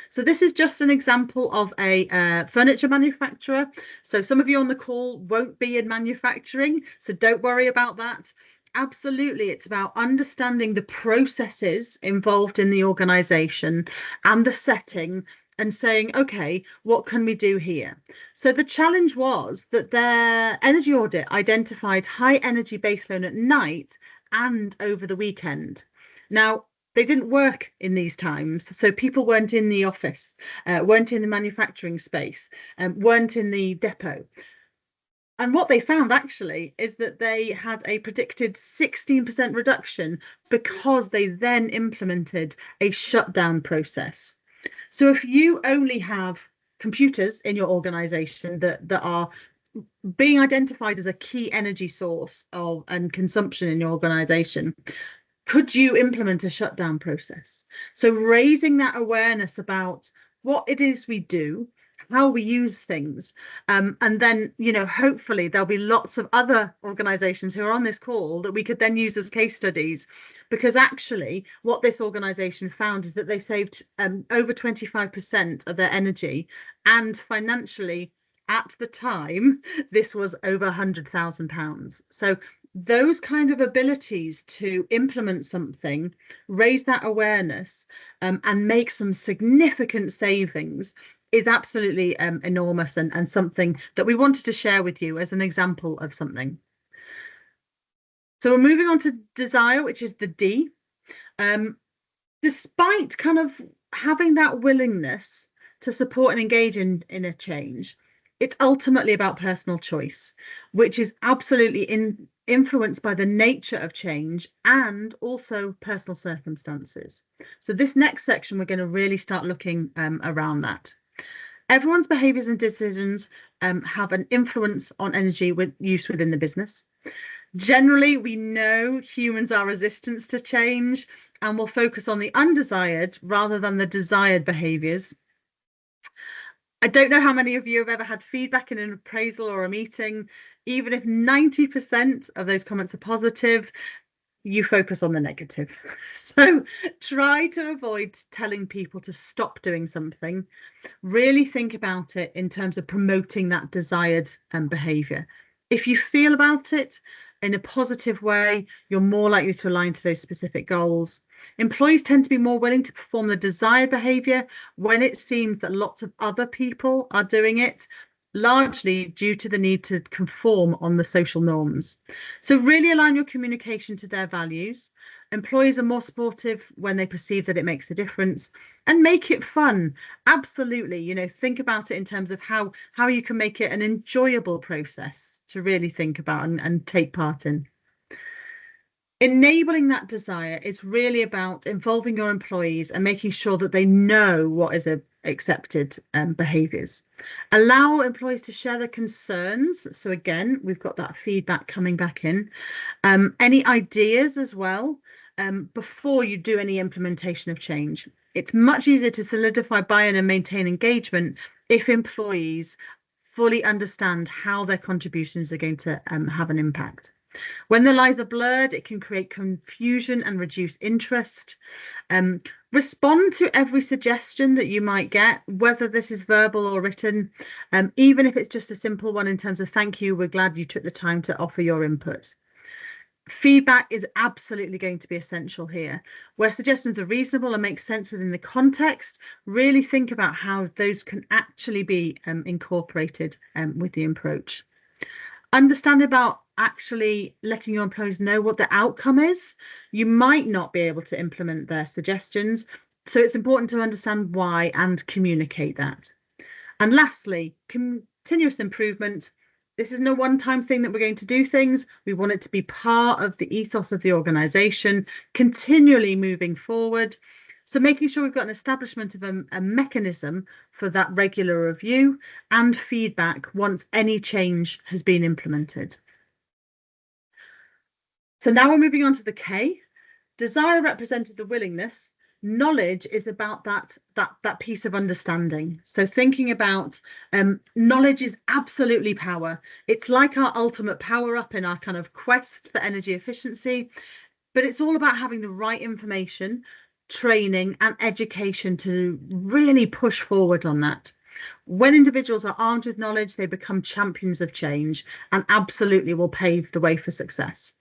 So this is just an example of a furniture manufacturer. So some of you on the call won't be in manufacturing, so don't worry about that. Absolutely, it's about understanding the processes involved in the organisation and the setting, and saying, okay, what can we do here? So the challenge was that their energy audit identified high energy baseload at night and over the weekend. Now, they didn't work in these times. So people weren't in the office, weren't in the manufacturing space, weren't in the depot. And what they found actually is that they had a predicted 16% reduction because they then implemented a shutdown process. So if you only have computers in your organization that are being identified as a key energy source of and consumption in your organization, could you implement a shutdown process? So raising that awareness about what it is we do, how we use things, and then, you know, hopefully there'll be lots of other organizations who are on this call that we could then use as case studies, because actually what this organization found is that they saved over 25% of their energy, and financially at the time this was over £100,000. So those kind of abilities to implement something, raise that awareness, and make some significant savings is absolutely enormous, and something that we wanted to share with you as an example of something. So we're moving on to desire, which is the D. Despite kind of having that willingness to support and engage in a change, it's ultimately about personal choice, which is absolutely influenced by the nature of change and also personal circumstances. So this next section, we're going to really start looking around that. Everyone's behaviours and decisions have an influence on energy use within the business. Generally, we know humans are resistant to change and will focus on the undesired rather than the desired behaviours. I don't know how many of you have ever had feedback in an appraisal or a meeting. Even if 90% of those comments are positive, you focus on the negative. So try to avoid telling people to stop doing something. Really think about it in terms of promoting that desired behaviour. If you feel about it in a positive way, you're more likely to align to those specific goals. Employees tend to be more willing to perform the desired behaviour when it seems that lots of other people are doing it, largely due to the need to conform on the social norms. So really align your communication to their values. Employees are more supportive when they perceive that it makes a difference, and make it fun. Absolutely, you know, think about it in terms of how you can make it an enjoyable process to really think about and take part in. Enabling that desire is really about involving your employees and making sure that they know what is accepted behaviours. Allow employees to share their concerns. So again, we've got that feedback coming back in. Any ideas as well before you do any implementation of change. It's much easier to solidify buy-in and maintain engagement if employees fully understand how their contributions are going to have an impact. When the lines are blurred, it can create confusion and reduce interest. Respond to every suggestion that you might get, whether this is verbal or written, even if it's just a simple one in terms of thank you, we're glad you took the time to offer your input. Feedback is absolutely going to be essential here. Where suggestions are reasonable and make sense within the context, really think about how those can actually be incorporated with the approach. Understand about actually letting your employees know what the outcome is. You might not be able to implement their suggestions, so it's important to understand why and communicate that. And lastly, continuous improvement. This isn't a one-time thing that we're going to do things. We want it to be part of the ethos of the organisation, continually moving forward. So making sure we've got an establishment of a mechanism for that regular review and feedback once any change has been implemented. So now we're moving on to the K. Desire represented the willingness. Knowledge is about that piece of understanding. So thinking about knowledge is absolutely power. It's like our ultimate power up in our kind of quest for energy efficiency, but it's all about having the right information, training and education to really push forward on that. When individuals are armed with knowledge, they become champions of change and absolutely will pave the way for success.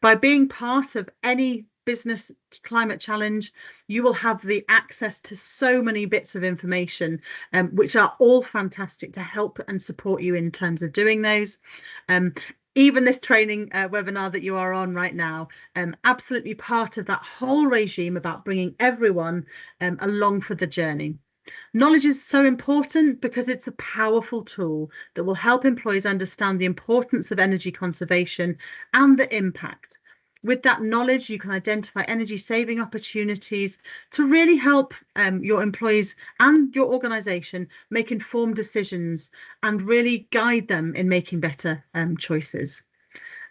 By being part of any business climate challenge, you will have the access to so many bits of information, which are all fantastic to help and support you in terms of doing those. even this training webinar that you are on right now, absolutely part of that whole regime about bringing everyone along for the journey. Knowledge is so important because it's a powerful tool that will help employees understand the importance of energy conservation and the impact. With that knowledge, you can identify energy saving opportunities to really help your employees and your organisation make informed decisions and really guide them in making better choices.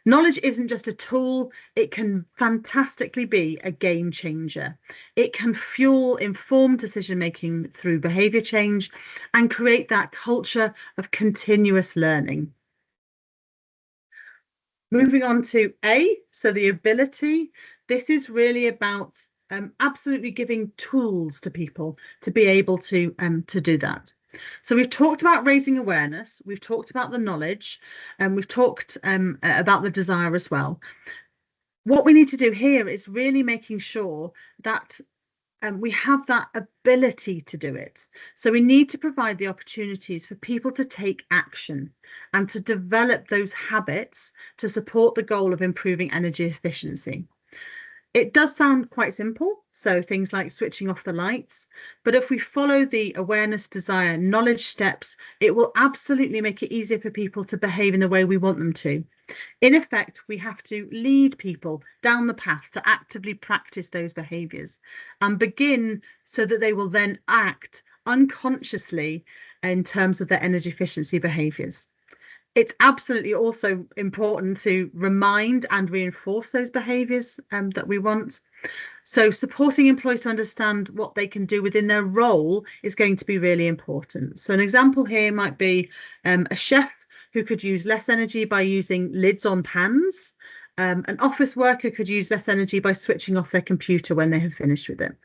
Knowledge isn't just a tool, it can fantastically be a game changer. It can fuel informed decision making through behaviour change and create that culture of continuous learning. Moving on to A, so the ability. This is really about absolutely giving tools to people to be able to do that. So we've talked about raising awareness, we've talked about the knowledge, and we've talked about the desire as well. What we need to do here is really making sure that we have that ability to do it. So we need to provide the opportunities for people to take action and to develop those habits to support the goal of improving energy efficiency. It does sound quite simple, so things like switching off the lights, but if we follow the awareness, desire, knowledge steps, it will absolutely make it easier for people to behave in the way we want them to. In effect, we have to lead people down the path to actively practice those behaviours and begin so that they will then act unconsciously in terms of their energy efficiency behaviours. It's absolutely also important to remind and reinforce those behaviours that we want. So supporting employees to understand what they can do within their role is going to be really important. So an example here might be a chef who could use less energy by using lids on pans. An office worker could use less energy by switching off their computer when they have finished with it.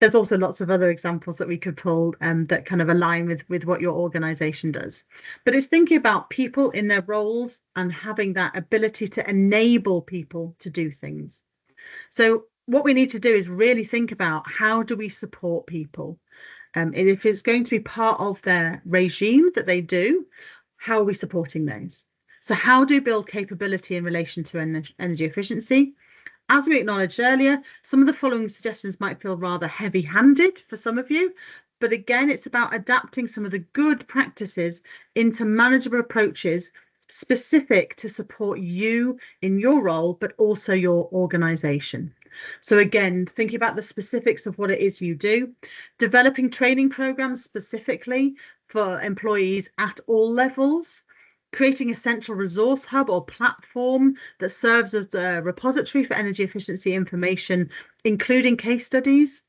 There's also lots of other examples that we could pull that kind of align with what your organisation does. But it's thinking about people in their roles and having that ability to enable people to do things. So what we need to do is really think about how do we support people? And if it's going to be part of their regime that they do, how are we supporting those? So how do we build capability in relation to energy efficiency? As we acknowledged earlier, some of the following suggestions might feel rather heavy-handed for some of you, but again, it's about adapting some of the good practices into manageable approaches specific to support you in your role, but also your organisation. So again, thinking about the specifics of what it is you do, developing training programs specifically for employees at all levels, creating a central resource hub or platform that serves as a repository for energy efficiency information, including case studies.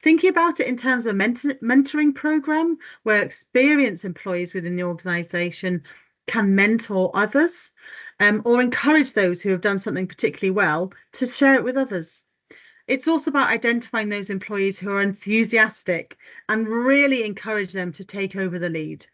Thinking about it in terms of a mentoring program where experienced employees within the organisation can mentor others or encourage those who have done something particularly well to share it with others. It's also about identifying those employees who are enthusiastic and really encourage them to take over the lead.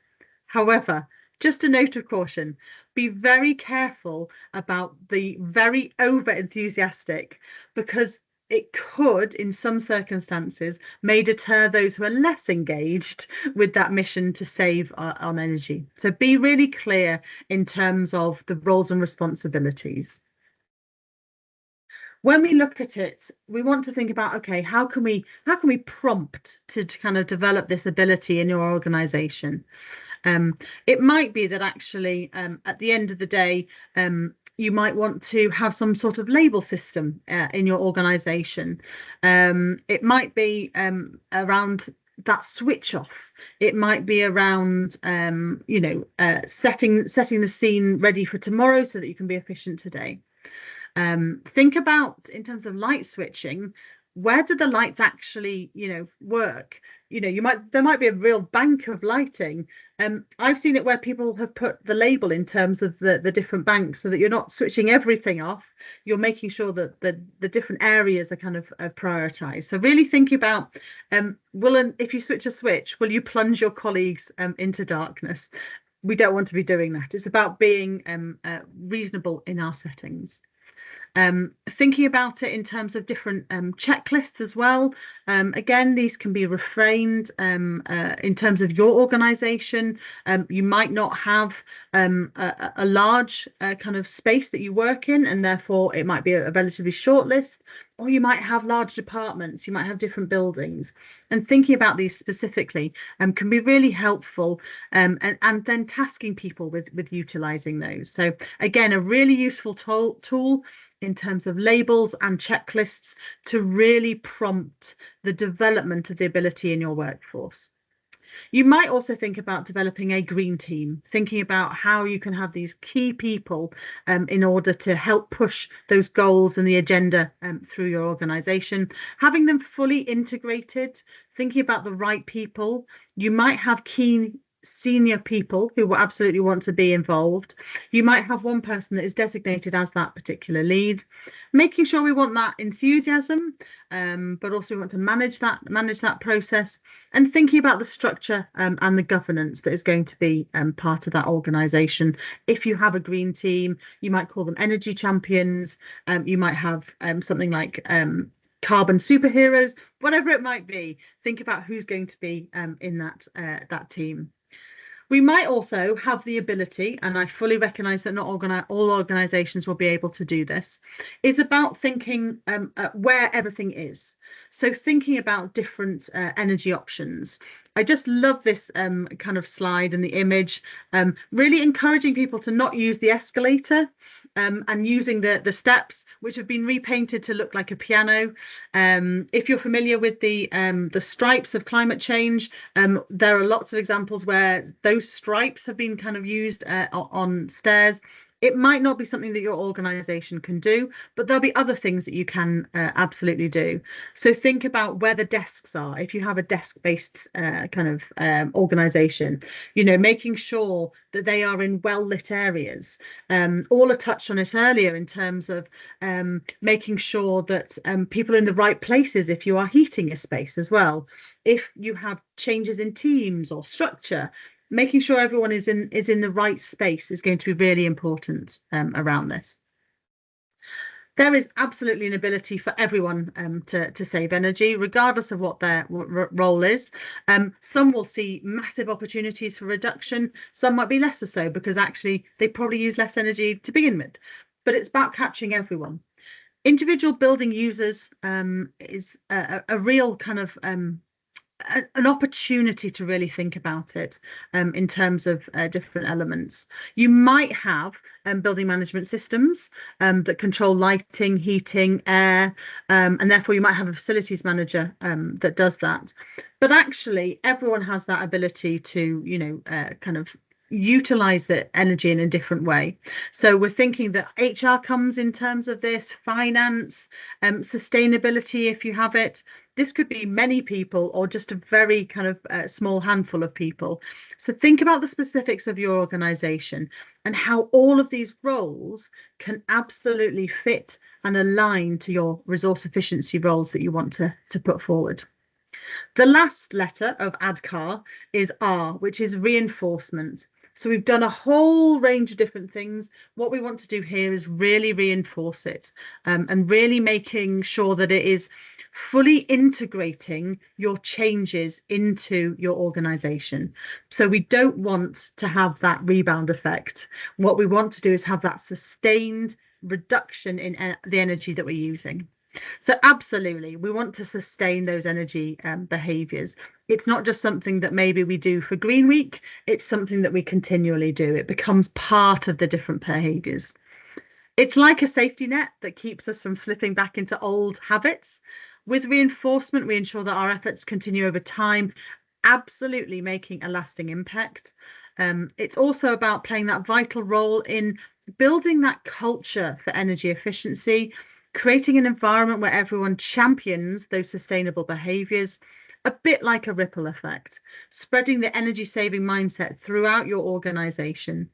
However, just a note of caution, be very careful about the very over enthusiastic, because it could, in some circumstances, may deter those who are less engaged with that mission to save on energy. So be really clear in terms of the roles and responsibilities. When we look at it, we want to think about, okay, how can we prompt to kind of develop this ability in your organisation? It might be that actually at the end of the day, you might want to have some sort of label system in your organisation. It might be around that switch off. It might be around, setting the scene ready for tomorrow so that you can be efficient today. Think about, in terms of light switching, where do the lights actually, work? There might be a real bank of lighting. I've seen it where people have put the label in terms of the different banks so that you're not switching everything off. You're making sure that the different areas are kind of prioritized. So really think about, if you switch a switch, will you plunge your colleagues into darkness? We don't want to be doing that. It's about being reasonable in our settings. Thinking about it in terms of different checklists as well. Again, these can be reframed in terms of your organisation. You might not have a large kind of space that you work in, and therefore it might be a relatively short list, or you might have large departments, you might have different buildings. And thinking about these specifically can be really helpful, and then tasking people with utilising those. So again, a really useful tool in terms of labels and checklists to really prompt the development of the ability in your workforce. You might also think about developing a green team, thinking about how you can have these key people in order to help push those goals and the agenda through your organisation, having them fully integrated, thinking about the right people. You might have key senior people who will absolutely want to be involved. You might have one person that is designated as that particular lead, making sure we want that enthusiasm, but also we want to manage that process, and thinking about the structure and the governance that is going to be part of that organisation. If you have a green team, you might call them energy champions. You might have something like carbon superheroes, whatever it might be. Think about who's going to be in that team. We might also have the ability, and I fully recognise that not all organisations will be able to do this, is about thinking where everything is. So thinking about different energy options. I just love this kind of slide and the image, really encouraging people to not use the escalator and using the steps, which have been repainted to look like a piano. If you're familiar with the stripes of climate change, there are lots of examples where those stripes have been kind of used on stairs. It might not be something that your organisation can do, but there'll be other things that you can absolutely do. So think about where the desks are. If you have a desk-based kind of organisation, you know, making sure that they are in well-lit areas. Orla touched on it earlier in terms of making sure that people are in the right places if you are heating a space as well. If you have changes in teams or structure, making sure everyone is in the right space is going to be really important around this. There is absolutely an ability for everyone to save energy, regardless of what their role is. Some will see massive opportunities for reduction. Some might be lesser so because actually they probably use less energy to begin with. But it's about capturing everyone. Individual building users is a real kind of an opportunity to really think about it in terms of different elements. You might have building management systems that control lighting, heating, air, and therefore you might have a facilities manager that does that. But actually, everyone has that ability to, you know, kind of utilize the energy in a different way. So we're thinking that HR comes in terms of this, finance, sustainability, if you have it. This could be many people or just a very kind of small handful of people. So think about the specifics of your organisation and how all of these roles can absolutely fit and align to your resource efficiency roles that you want to put forward. The last letter of ADKAR is R, which is reinforcement. So we've done a whole range of different things. What we want to do here is really reinforce it and really making sure that it is fully integrating your changes into your organisation. So we don't want to have that rebound effect. What we want to do is have that sustained reduction in the energy that we're using. So absolutely, we want to sustain those energy behaviours. It's not just something that maybe we do for Green Week, it's something that we continually do. It becomes part of the different behaviours. It's like a safety net that keeps us from slipping back into old habits. With reinforcement, we ensure that our efforts continue over time, absolutely making a lasting impact. It's also about playing that vital role in building that culture for energy efficiency, creating an environment where everyone champions those sustainable behaviours, a bit like a ripple effect, spreading the energy saving mindset throughout your organisation.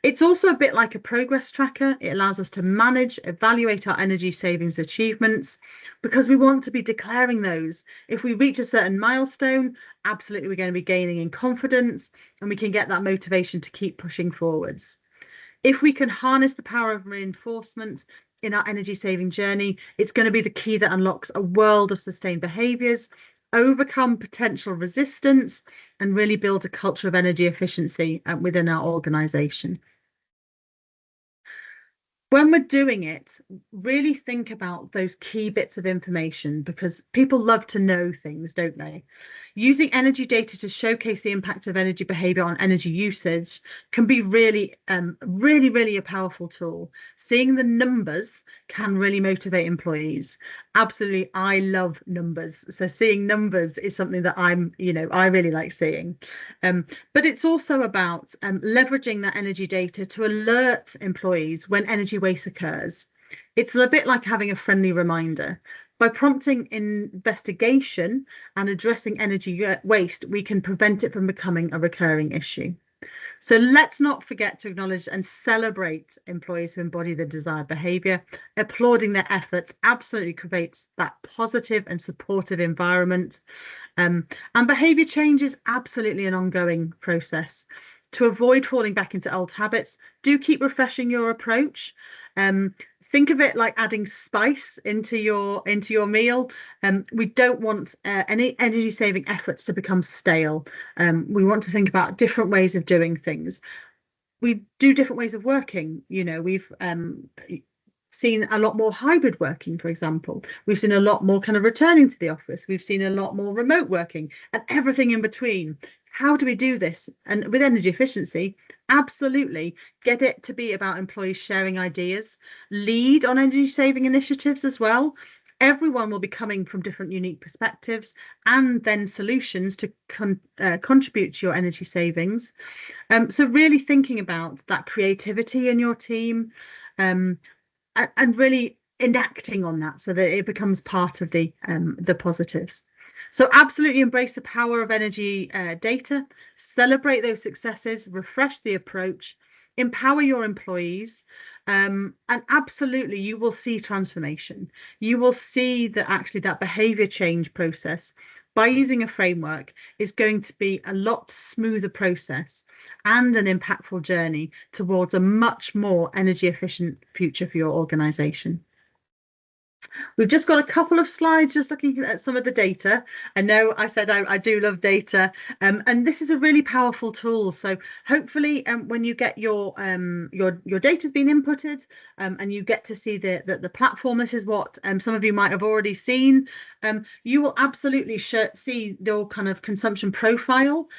It's also a bit like a progress tracker. It allows us to manage, evaluate our energy savings achievements because we want to be declaring those. If we reach a certain milestone, absolutely we're going to be gaining in confidence and we can get that motivation to keep pushing forwards. If we can harness the power of reinforcement in our energy saving journey. It's going to be the key that unlocks a world of sustained behaviours, overcome potential resistance, and really build a culture of energy efficiency within our organisation. When we're doing it, really think about those key bits of information, because people love to know things, don't they? Using energy data to showcase the impact of energy behaviour on energy usage can be really a powerful tool. Seeing the numbers can really motivate employees. Absolutely, I love numbers. So seeing numbers is something that I really like seeing. But it's also about leveraging that energy data to alert employees when energy waste occurs. It's a bit like having a friendly reminder. By prompting investigation and addressing energy waste, we can prevent it from becoming a recurring issue. So let's not forget to acknowledge and celebrate employees who embody the desired behaviour. Applauding their efforts absolutely creates that positive and supportive environment. And behaviour change is absolutely an ongoing process. To avoid falling back into old habits, do keep refreshing your approach. Think of it like adding spice into your meal. We don't want any energy saving efforts to become stale. We want to think about different ways of doing things. We do different ways of working. We've seen a lot more hybrid working, for example. We've seen a lot more kind of returning to the office. We've seen a lot more remote working and everything in between. How do we do this? And with energy efficiency, absolutely get it to be about employees sharing ideas, lead on energy saving initiatives as well. Everyone will be coming from different unique perspectives and then solutions to contribute to your energy savings. So really thinking about that creativity in your team, and really enacting on that so that it becomes part of the positives. So absolutely embrace the power of energy data, celebrate those successes, refresh the approach, empower your employees, and absolutely you will see transformation. You will see that actually that behaviour change process by using a framework is going to be a lot smoother process and an impactful journey towards a much more energy efficient future for your organisation. We've just got a couple of slides just looking at some of the data. I know I said I do love data, and this is a really powerful tool. So hopefully when you get your data's been inputted and you get to see the platform, this is what some of you might have already seen. You will absolutely see your kind of consumption profile.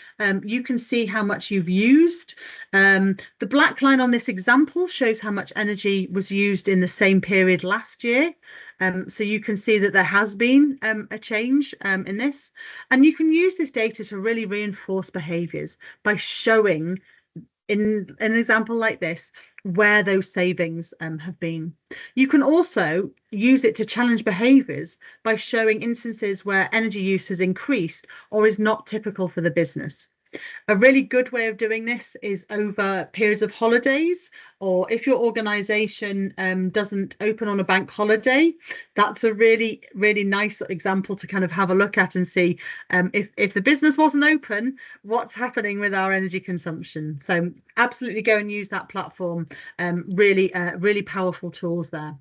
You can see how much you've used. The black line on this example shows how much energy was used in the same period last year. So you can see that there has been a change in this, and you can use this data to really reinforce behaviours by showing in an example like this where those savings have been. You can also use it to challenge behaviours by showing instances where energy use has increased or is not typical for the business. A really good way of doing this is over periods of holidays, or if your organisation doesn't open on a bank holiday. That's a really nice example to kind of have a look at and see if the business wasn't open, what's happening with our energy consumption. So absolutely go and use that platform. Really powerful tools there.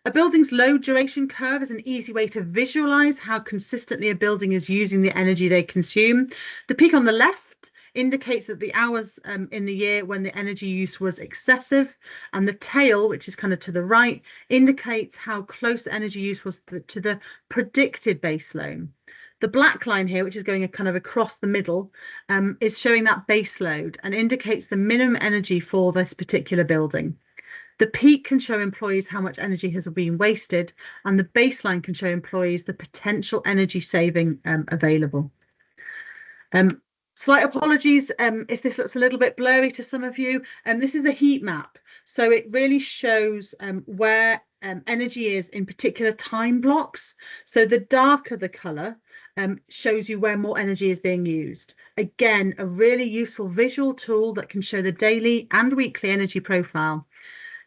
A building's low duration curve is an easy way to visualize how consistently a building is using the energy they consume. The peak on the left indicates that the hours in the year when the energy use was excessive, and the tail, which is kind of to the right, indicates how close the energy use was to the predicted baseload. The black line here, which is going kind of across the middle, is showing that base load and indicates the minimum energy for this particular building. The peak can show employees how much energy has been wasted, and the baseline can show employees the potential energy saving available. Slight apologies if this looks a little bit blurry to some of you. This is a heat map, so it really shows where energy is in particular time blocks. So the darker the colour shows you where more energy is being used. Again, a really useful visual tool that can show the daily and weekly energy profile.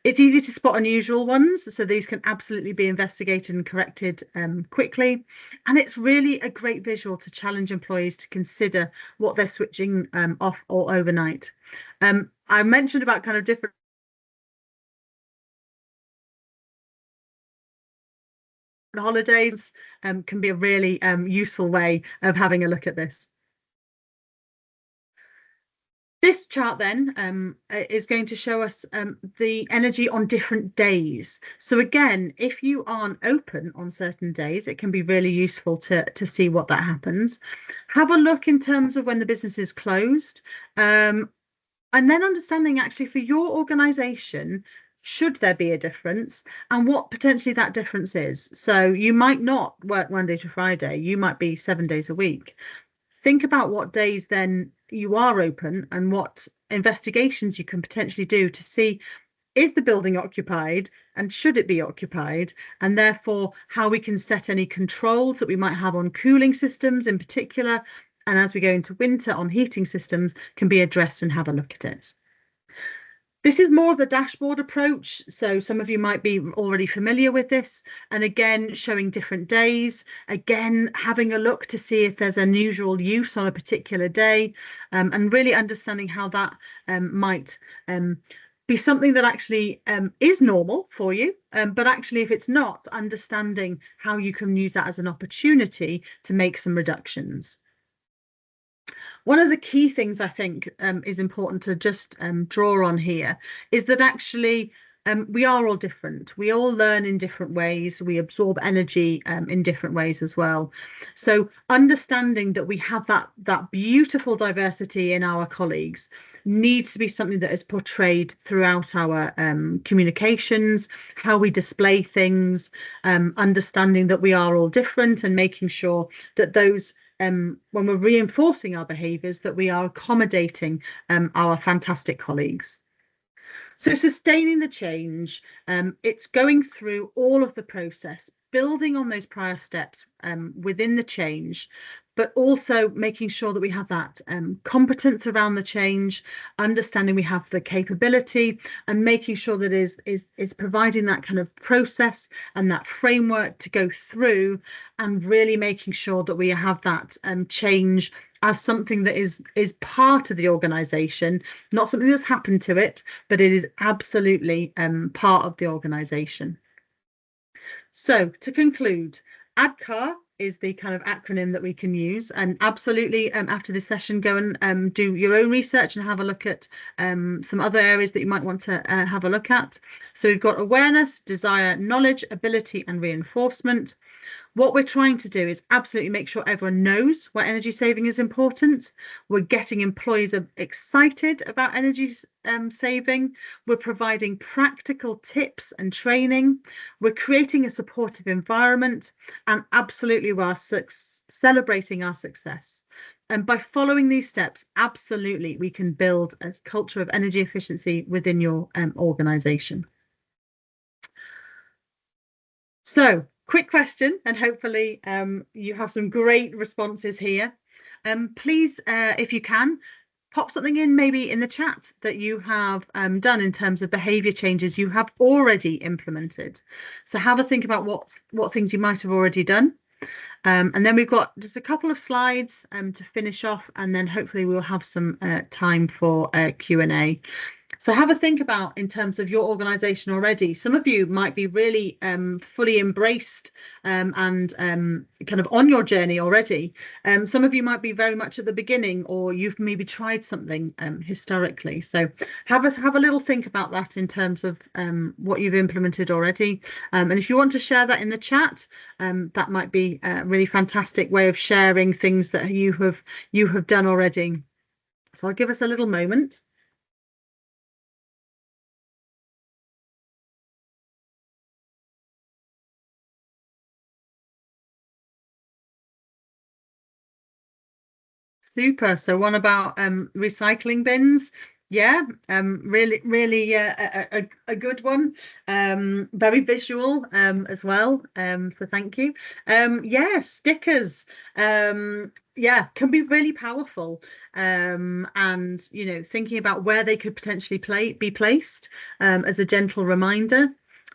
It's easy to spot unusual ones, so these can absolutely be investigated and corrected quickly. And it's really a great visual to challenge employees to consider what they're switching off or overnight. I mentioned about kind of different holidays can be a really useful way of having a look at this. This chart then is going to show us the energy on different days. So again, if you aren't open on certain days, it can be really useful to see what that happens. Have a look in terms of when the business is closed, and then understanding actually for your organisation, should there be a difference and what potentially that difference is. So you might not work Monday to Friday, you might be 7 days a week. Think about what days then you are open and what investigations you can potentially do to see, is the building occupied and should it be occupied, and therefore how we can set any controls that we might have on cooling systems in particular, and as we go into winter on heating systems can be addressed, and have a look at it. This is more of the dashboard approach, so some of you might be already familiar with this, and again showing different days, again having a look to see if there's unusual use on a particular day, and really understanding how that might be something that actually is normal for you, but actually if it's not, understanding how you can use that as an opportunity to make some reductions. One of the key things I think is important to just draw on here is that actually we are all different. We all learn in different ways. We absorb energy in different ways as well. So understanding that we have that beautiful diversity in our colleagues needs to be something that is portrayed throughout our communications, how we display things, understanding that we are all different, and making sure that those when we're reinforcing our behaviours, that we are accommodating our fantastic colleagues. So sustaining the change, it's going through all of the process, building on those prior steps within the change, but also making sure that we have that competence around the change, understanding we have the capability, and making sure that is providing that kind of process and that framework to go through, and really making sure that we have that change as something that is part of the organisation, not something that's happened to it, but it is absolutely part of the organisation. So to conclude, ADCAR is the kind of acronym that we can use, and absolutely after this session go and do your own research and have a look at some other areas that you might want to have a look at. So we've got awareness, desire, knowledge, ability and reinforcement. What we're trying to do is absolutely make sure everyone knows why energy saving is important. We're getting employees excited about energy saving. We're providing practical tips and training. We're creating a supportive environment, and absolutely we're celebrating our success. And by following these steps, absolutely we can build a culture of energy efficiency within your organisation. So, quick question, and hopefully you have some great responses here. Please, if you can, pop something in maybe in the chat that you have done in terms of behaviour changes you have already implemented. So have a think about what things you might have already done. And then we've got just a couple of slides to finish off, and then hopefully we'll have some time for Q&A. So have a think about in terms of your organisation already. Some of you might be really fully embraced and kind of on your journey already. Some of you might be very much at the beginning, or you've maybe tried something historically. So have a little think about that in terms of what you've implemented already. And if you want to share that in the chat, that might be a really fantastic way of sharing things that you have done already. So I'll give us a little moment. Super. So one about recycling bins. Yeah, really a good one. Very visual as well. So thank you. Yeah, stickers. Yeah, can be really powerful. And thinking about where they could potentially be placed as a gentle reminder.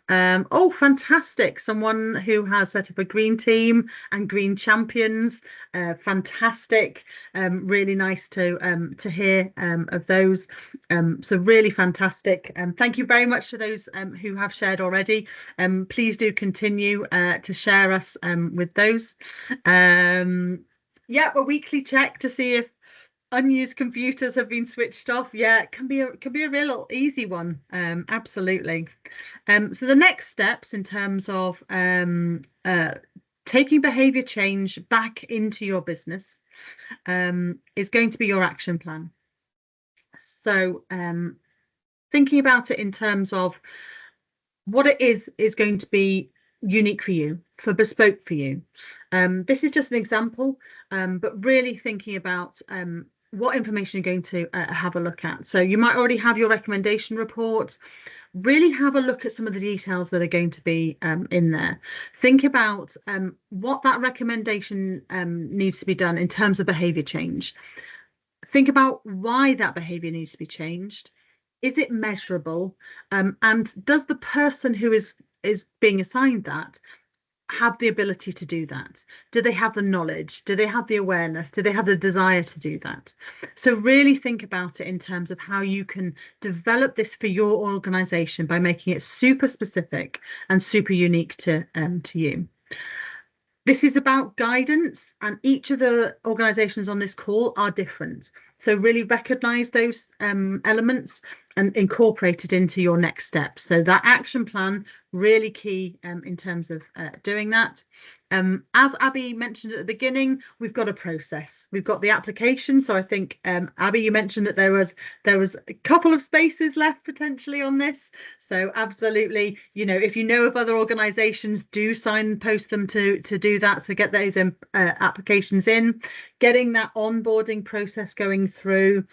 Oh, fantastic. Someone who has set up a green team and green champions. Fantastic. Really nice to hear of those. So really fantastic. Thank you very much to those who have shared already. Please do continue to share us with those. Yeah, a weekly check to see if unused computers have been switched off. Yeah, it can be a real easy one. Absolutely. So the next steps in terms of taking behavior change back into your business is going to be your action plan. So thinking about it in terms of what it is going to be unique for you, for bespoke for you. This is just an example, but really thinking about what information you're going to have a look at. So you might already have your recommendation report. Really have a look at some of the details that are going to be in there. Think about what that recommendation needs to be done in terms of behaviour change. Think about why that behaviour needs to be changed. Is it measurable? And does the person who is being assigned that have the ability to do that? Do they have the knowledge? Do they have the awareness? Do they have the desire to do that? So really think about it in terms of how you can develop this for your organization by making it super specific and super unique to you. This is about guidance, and each of the organizations on this call are different. So really recognize those elements and incorporate it into your next steps. So that action plan, really key in terms of doing that. As Abby mentioned at the beginning, we've got a process. We've got the application. So I think, Abby, you mentioned that there was a couple of spaces left potentially on this. So absolutely, you know, if you know of other organizations, do signpost them to do that. So get those applications in, getting that onboarding process going through,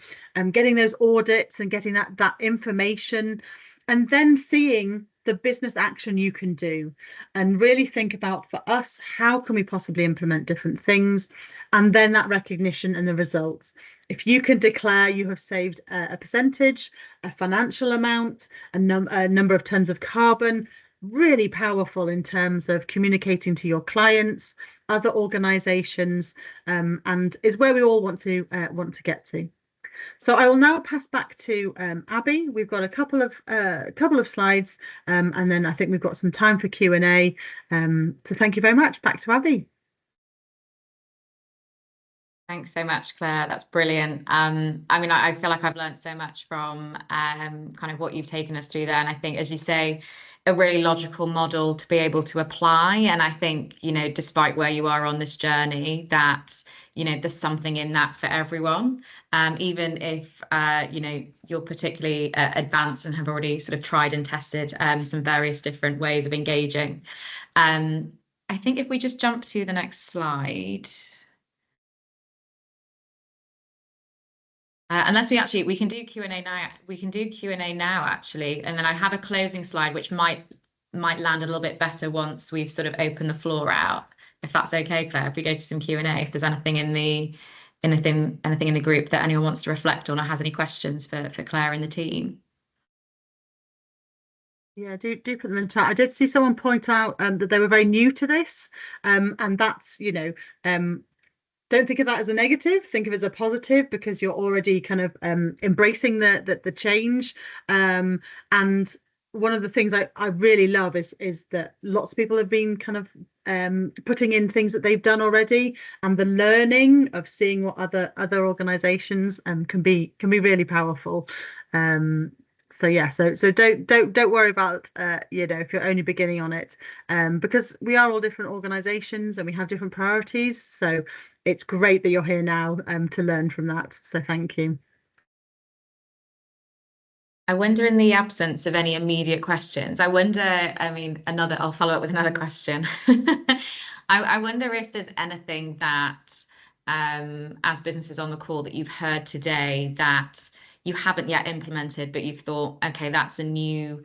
getting those audits and getting that information, and then seeing the business action you can do, and really think about, for us, how can we possibly implement different things, and then that recognition and the results. If you can declare you have saved a percentage, a financial amount, a number of tons of carbon, really powerful in terms of communicating to your clients, other organizations, and is where we all want to get to. So I will now pass back to Abby. We've got a couple of slides, and then I think we've got some time for Q&A. So thank you very much. Back to Abby. Thanks so much, Claire. That's brilliant. I mean, I feel like I've learned so much from kind of what you've taken us through there. And I think, as you say, a really logical model to be able to apply. And I think, you know, despite where you are on this journey, that, you know, there's something in that for everyone. Even if, you know, you're particularly advanced and have already sort of tried and tested some various different ways of engaging. I think if we just jump to the next slide. Unless we can do Q&A now. We can do Q&A now, actually, and then I have a closing slide which might land a little bit better once we've sort of opened the floor out. If that's okay, Claire. If we go to some Q&A, if there's anything in the group that anyone wants to reflect on or has any questions for Claire and the team. Yeah, do put them in chat. I did see someone point out that they were very new to this, and that's, you know, don't think of that as a negative. Think of it as a positive, because you're already kind of embracing the change. And one of the things I really love is that lots of people have been kind of putting in things that they've done already, and the learning of seeing what other organizations can be really powerful. So yeah, so don't worry about you know, if you're only beginning on it, because we are all different organizations and we have different priorities. So it's great that you're here now to learn from that. So thank you. I wonder, in the absence of any immediate questions, I mean, I'll follow up with another question. I wonder if there's anything that, as businesses on the call, that you've heard today that you haven't yet implemented, but you've thought, okay, that's a new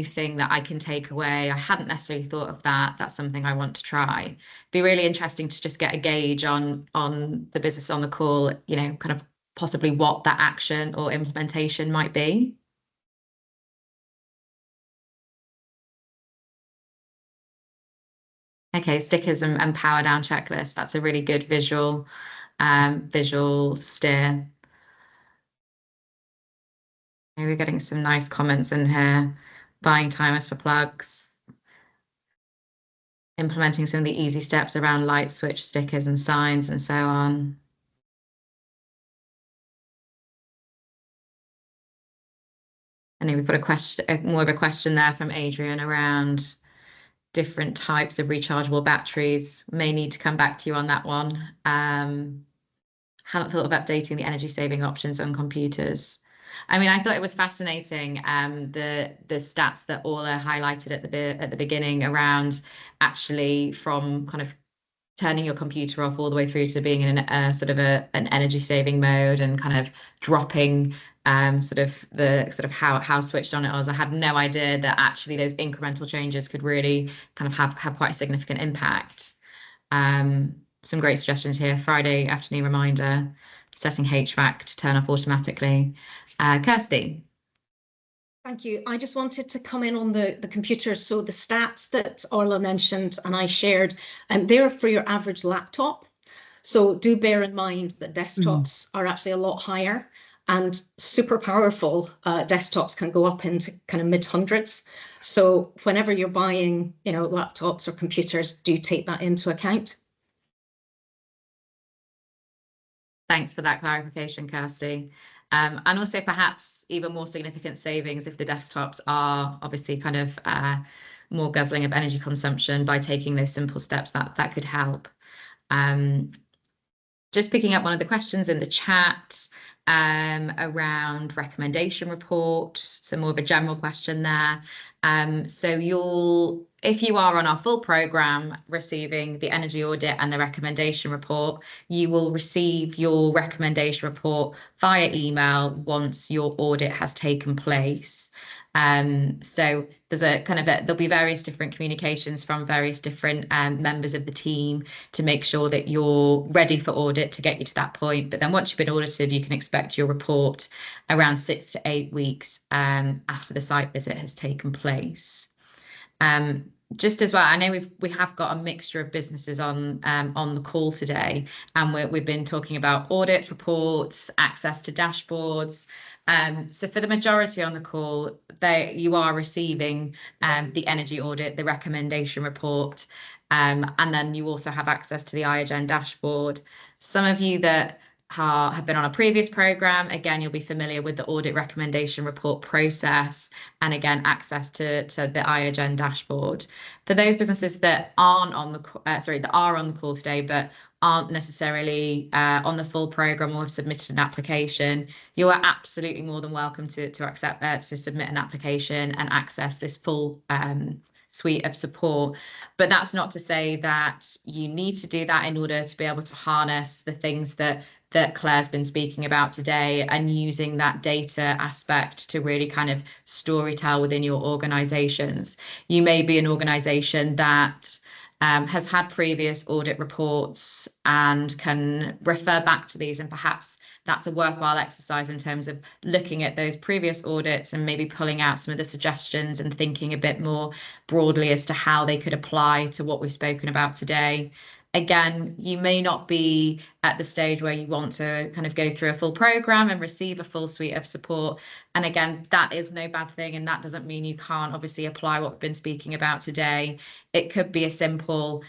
thing that I can take away. I hadn't necessarily thought of that. That's something I want to try. It'd be really interesting to just get a gauge on the business on the call, you know, kind of possibly what that action or implementation might be. Okay, stickers and power down checklist. That's a really good visual steer. We're getting some nice comments in here. Buying timers for plugs. Implementing some of the easy steps around light switch stickers and signs and so on. And then we've got a question, more of a question there from Adrian around different types of rechargeable batteries. May need to come back to you on that one. Hadn't thought of updating the energy saving options on computers. I mean, I thought it was fascinating, the stats that Orla highlighted at the beginning around actually from kind of turning your computer off all the way through to being in a sort of an energy saving mode and kind of dropping sort of how switched on it was. I had no idea that actually those incremental changes could really kind of have quite a significant impact. Some great suggestions here. Friday afternoon reminder, setting HVAC to turn off automatically. Kirsty. Thank you. I just wanted to come in on the computers. So the stats that Orla mentioned and I shared, they're for your average laptop. So do bear in mind that desktops are actually a lot higher, and super powerful desktops can go up into kind of mid-hundreds. So whenever you're buying, laptops or computers, do take that into account. Thanks for that clarification, Kirsty. And also perhaps even more significant savings if the desktops are obviously kind of more guzzling of energy consumption by taking those simple steps that could help. Just picking up one of the questions in the chat around recommendation report, so more of a general question there. So if you are on our full program receiving the energy audit and the recommendation report, you will receive your recommendation report via email once your audit has taken place. So there's there'll be various different communications from various different members of the team to make sure that you're ready for audit to get you to that point. But then once you've been audited, you can expect your report around 6 to 8 weeks after the site visit has taken place. Just as well, I know we have got a mixture of businesses on the call today, and we've been talking about audits, reports, access to dashboards. So for the majority on the call, you are receiving the energy audit, the recommendation report, and then you also have access to the iAgen dashboard. Some of you that have been on a previous program, again, you'll be familiar with the audit recommendation report process, and again, access to the iAgen dashboard. For those businesses that aren't on that are on the call today, but aren't necessarily on the full program or have submitted an application, you are absolutely more than welcome to submit an application and access this full suite of support. But that's not to say that you need to do that in order to be able to harness the things that Claire's been speaking about today, and using that data aspect to really kind of storytell within your organizations. You may be an organization that has had previous audit reports and can refer back to these, and perhaps that's a worthwhile exercise in terms of looking at those previous audits and maybe pulling out some of the suggestions and thinking a bit more broadly as to how they could apply to what we've spoken about today. Again, you may not be at the stage where you want to kind of go through a full program and receive a full suite of support. And again, that is no bad thing. And that doesn't mean you can't obviously apply what we've been speaking about today. It could be a simple,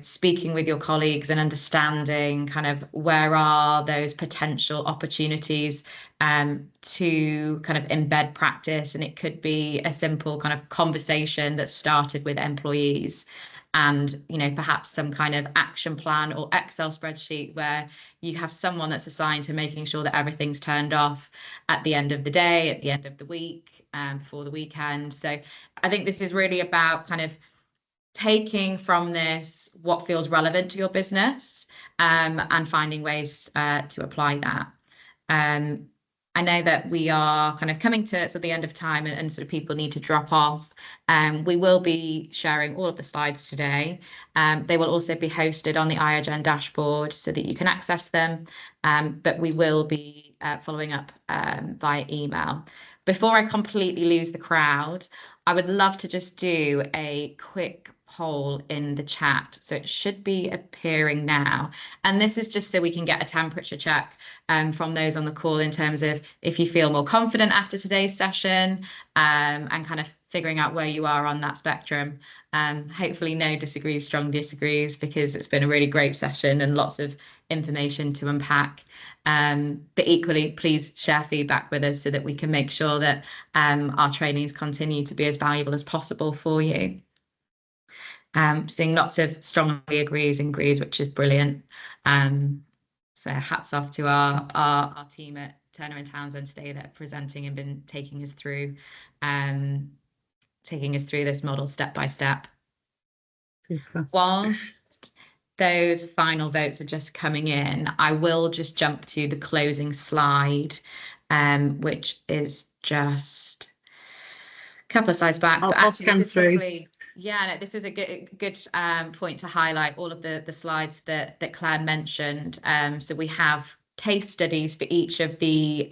speaking with your colleagues and understanding kind of where are those potential opportunities to kind of embed practice. And it could be a simple kind of conversation that started with employees, and perhaps some kind of action plan or Excel spreadsheet where you have someone that's assigned to making sure that everything's turned off at the end of the day, at the end of the week, before the weekend. So I think this is really about kind of taking from this what feels relevant to your business, and finding ways to apply that. I know that we are kind of coming to sort of the end of time, and sort of people need to drop off. We will be sharing all of the slides today. They will also be hosted on the iAgen dashboard so that you can access them. But we will be following up via email. Before I completely lose the crowd, I would love to just do a quick poll in the chat. So it should be appearing now. And this is just so we can get a temperature check from those on the call in terms of if you feel more confident after today's session, and kind of figuring out where you are on that spectrum. Hopefully no disagrees, strong disagrees, because it's been a really great session and lots of information to unpack. But equally, please share feedback with us so that we can make sure that our trainings continue to be as valuable as possible for you. Seeing lots of strongly agrees and agrees, which is brilliant. So hats off to our team at Turner and Townsend today that are presenting and been taking us through this model step by step. Super. Whilst those final votes are just coming in, I will just jump to the closing slide, which is just a couple of slides back. I'll scan through. Probably, yeah, no, this is a good point to highlight all of the slides that Claire mentioned. So we have case studies for each of the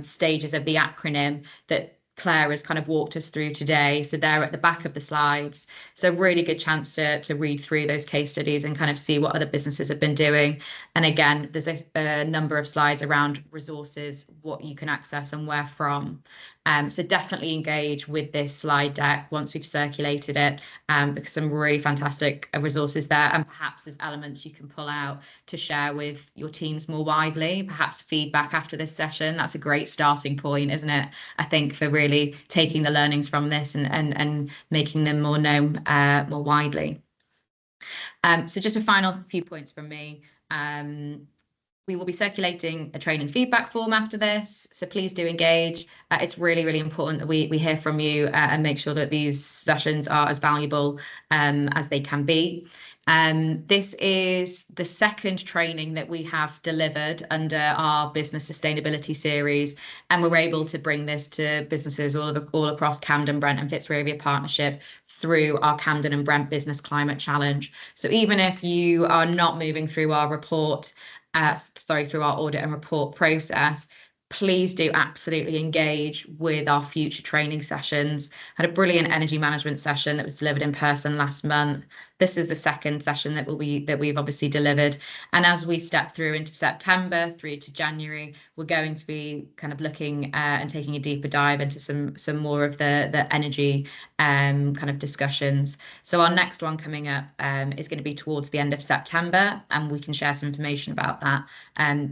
stages of the acronym that Claire has kind of walked us through today. So they're at the back of the slides. So really good chance to read through those case studies and kind of see what other businesses have been doing. And again, there's a number of slides around resources, what you can access and where from. So definitely engage with this slide deck once we've circulated it, because some really fantastic resources there, and perhaps there's elements you can pull out to share with your teams more widely, perhaps feedback after this session. That's a great starting point, isn't it? I think for really taking the learnings from this and making them more known more widely. So just a final few points from me. We will be circulating a training feedback form after this, so please do engage. It's really, really important that we hear from you and make sure that these sessions are as valuable as they can be. This is the second training that we have delivered under our business sustainability series, and we're able to bring this to businesses all across Camden, Brent and Fitzrovia partnership through our Camden and Brent Business Climate Challenge. So even if you are not moving through our report, through our audit and report process, please do absolutely engage with our future training sessions. Had a brilliant energy management session that was delivered in person last month. This is the second session that we've obviously delivered. And as we step through into September through to January, we're going to be kind of looking and taking a deeper dive into some more of the energy kind of discussions. So our next one coming up is going to be towards the end of September, and we can share some information about that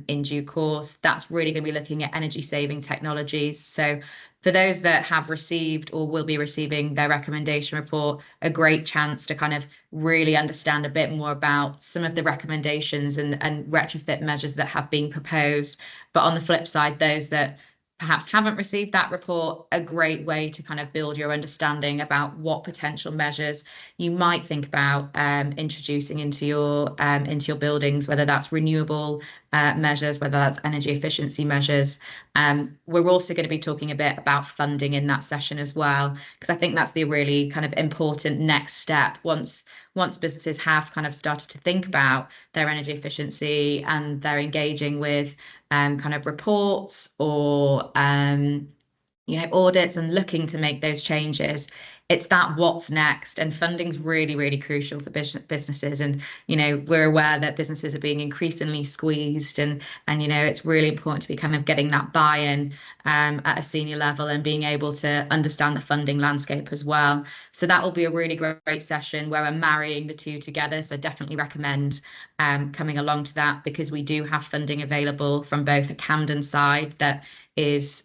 in due course. That's really going to be looking at energy saving technologies. So for those that have received or will be receiving their recommendation report, a great chance to kind of really understand a bit more about some of the recommendations and retrofit measures that have been proposed. But on the flip side, those that perhaps haven't received that report, a great way to kind of build your understanding about what potential measures you might think about introducing into your buildings, whether that's renewable measures, whether that's energy efficiency measures. We're also going to be talking a bit about funding in that session as well, because I think that's the really kind of important next step. Once businesses have kind of started to think about their energy efficiency and they're engaging with kind of reports or audits and looking to make those changes, it's that what's next, and funding's really, really crucial for businesses. And we're aware that businesses are being increasingly squeezed, and it's really important to be kind of getting that buy-in at a senior level and being able to understand the funding landscape as well. So that will be a really great session where we're marrying the two together. So definitely recommend coming along to that, because we do have funding available from both a Camden side that is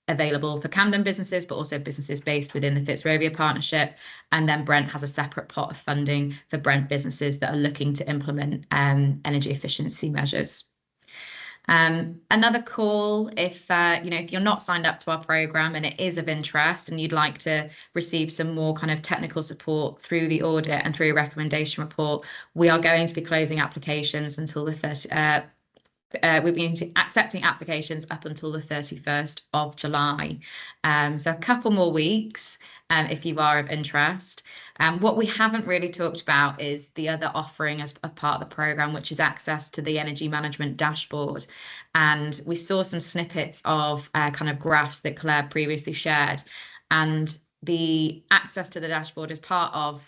available for Camden businesses, but also businesses based within the Fitzrovia partnership. And then Brent has a separate pot of funding for Brent businesses that are looking to implement energy efficiency measures. Another call, if you're not signed up to our program and it is of interest and you'd like to receive some more kind of technical support through the audit and through a recommendation report, we are going to be closing applications until the 30th. We've been accepting applications up until the 31st of July. So a couple more weeks if you are of interest. What we haven't really talked about is the other offering as a part of the programme, which is access to the energy management dashboard. And we saw some snippets of kind of graphs that Claire previously shared. And the access to the dashboard is part of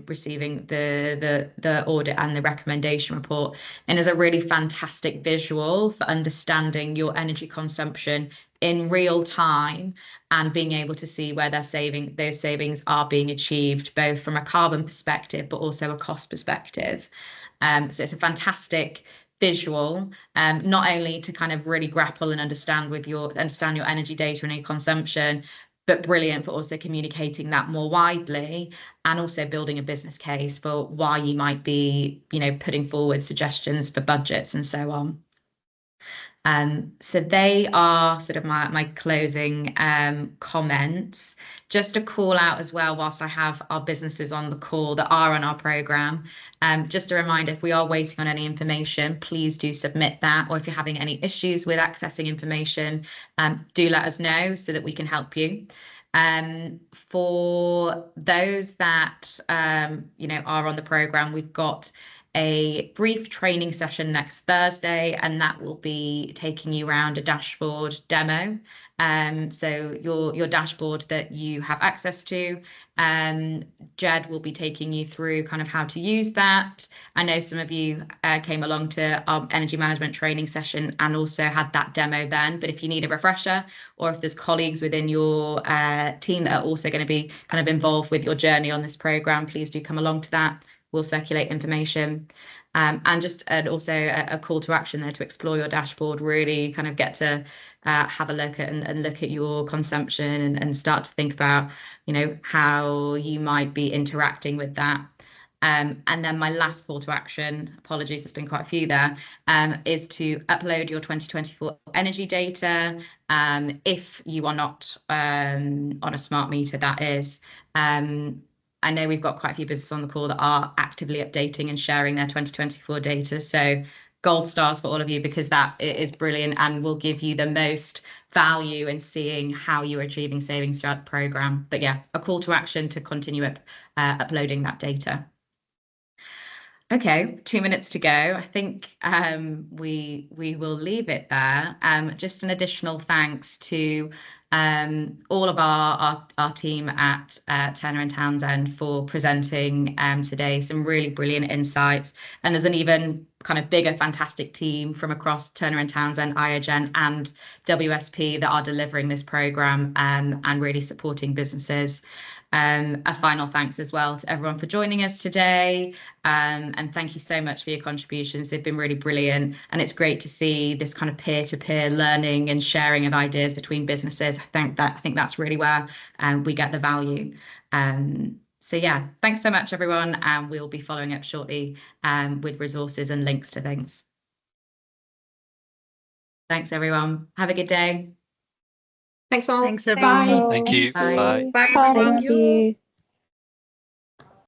receiving the audit and the recommendation report, and is a really fantastic visual for understanding your energy consumption in real time and being able to see where those savings are being achieved, both from a carbon perspective but also a cost perspective. So it's a fantastic visual, not only to kind of really grapple and understand your energy data and your consumption, but brilliant for also communicating that more widely and also building a business case for why you might be, putting forward suggestions for budgets and so on. So they are sort of my closing comments. Just a call out as well, whilst I have our businesses on the call that are on our programme. Just a reminder, if we are waiting on any information, please do submit that. Or if you're having any issues with accessing information, do let us know so that we can help you. For those that are on the programme, we've got a brief training session next Thursday, and that will be taking you around a dashboard demo. So your dashboard that you have access to, Jed will be taking you through kind of how to use that. I know some of you came along to our energy management training session and also had that demo then, but if you need a refresher, or if there's colleagues within your team that are also going to be kind of involved with your journey on this programme, please do come along to that. We'll circulate information, and also a call to action there to explore your dashboard, really kind of get to have a look at and look at your consumption and start to think about, how you might be interacting with that. And then my last call to action, apologies, there's been quite a few there, is to upload your 2024 energy data. If you are not on a smart meter, that is. I know we've got quite a few businesses on the call that are actively updating and sharing their 2024 data. So gold stars for all of you, because that is brilliant and will give you the most value in seeing how you're achieving savings throughout the programme. But yeah, a call to action to continue uploading that data. Okay, 2 minutes to go. I think we will leave it there. Just an additional thanks to all of our team at Turner & Townsend for presenting today some really brilliant insights. And there's an even kind of bigger fantastic team from across Turner & Townsend, Iogen and WSP that are delivering this programme and really supporting businesses. A final thanks as well to everyone for joining us today, and thank you so much for your contributions. They've been really brilliant, and it's great to see this kind of peer-to-peer learning and sharing of ideas between businesses. I think that's really where we get the value. So yeah, thanks so much everyone, and we'll be following up shortly with resources and links to things. Thanks everyone. Have a good day. Thanks all. Thanks everyone. Bye. Thank you. Bye. Bye. Bye Bye. everyone. Thank you.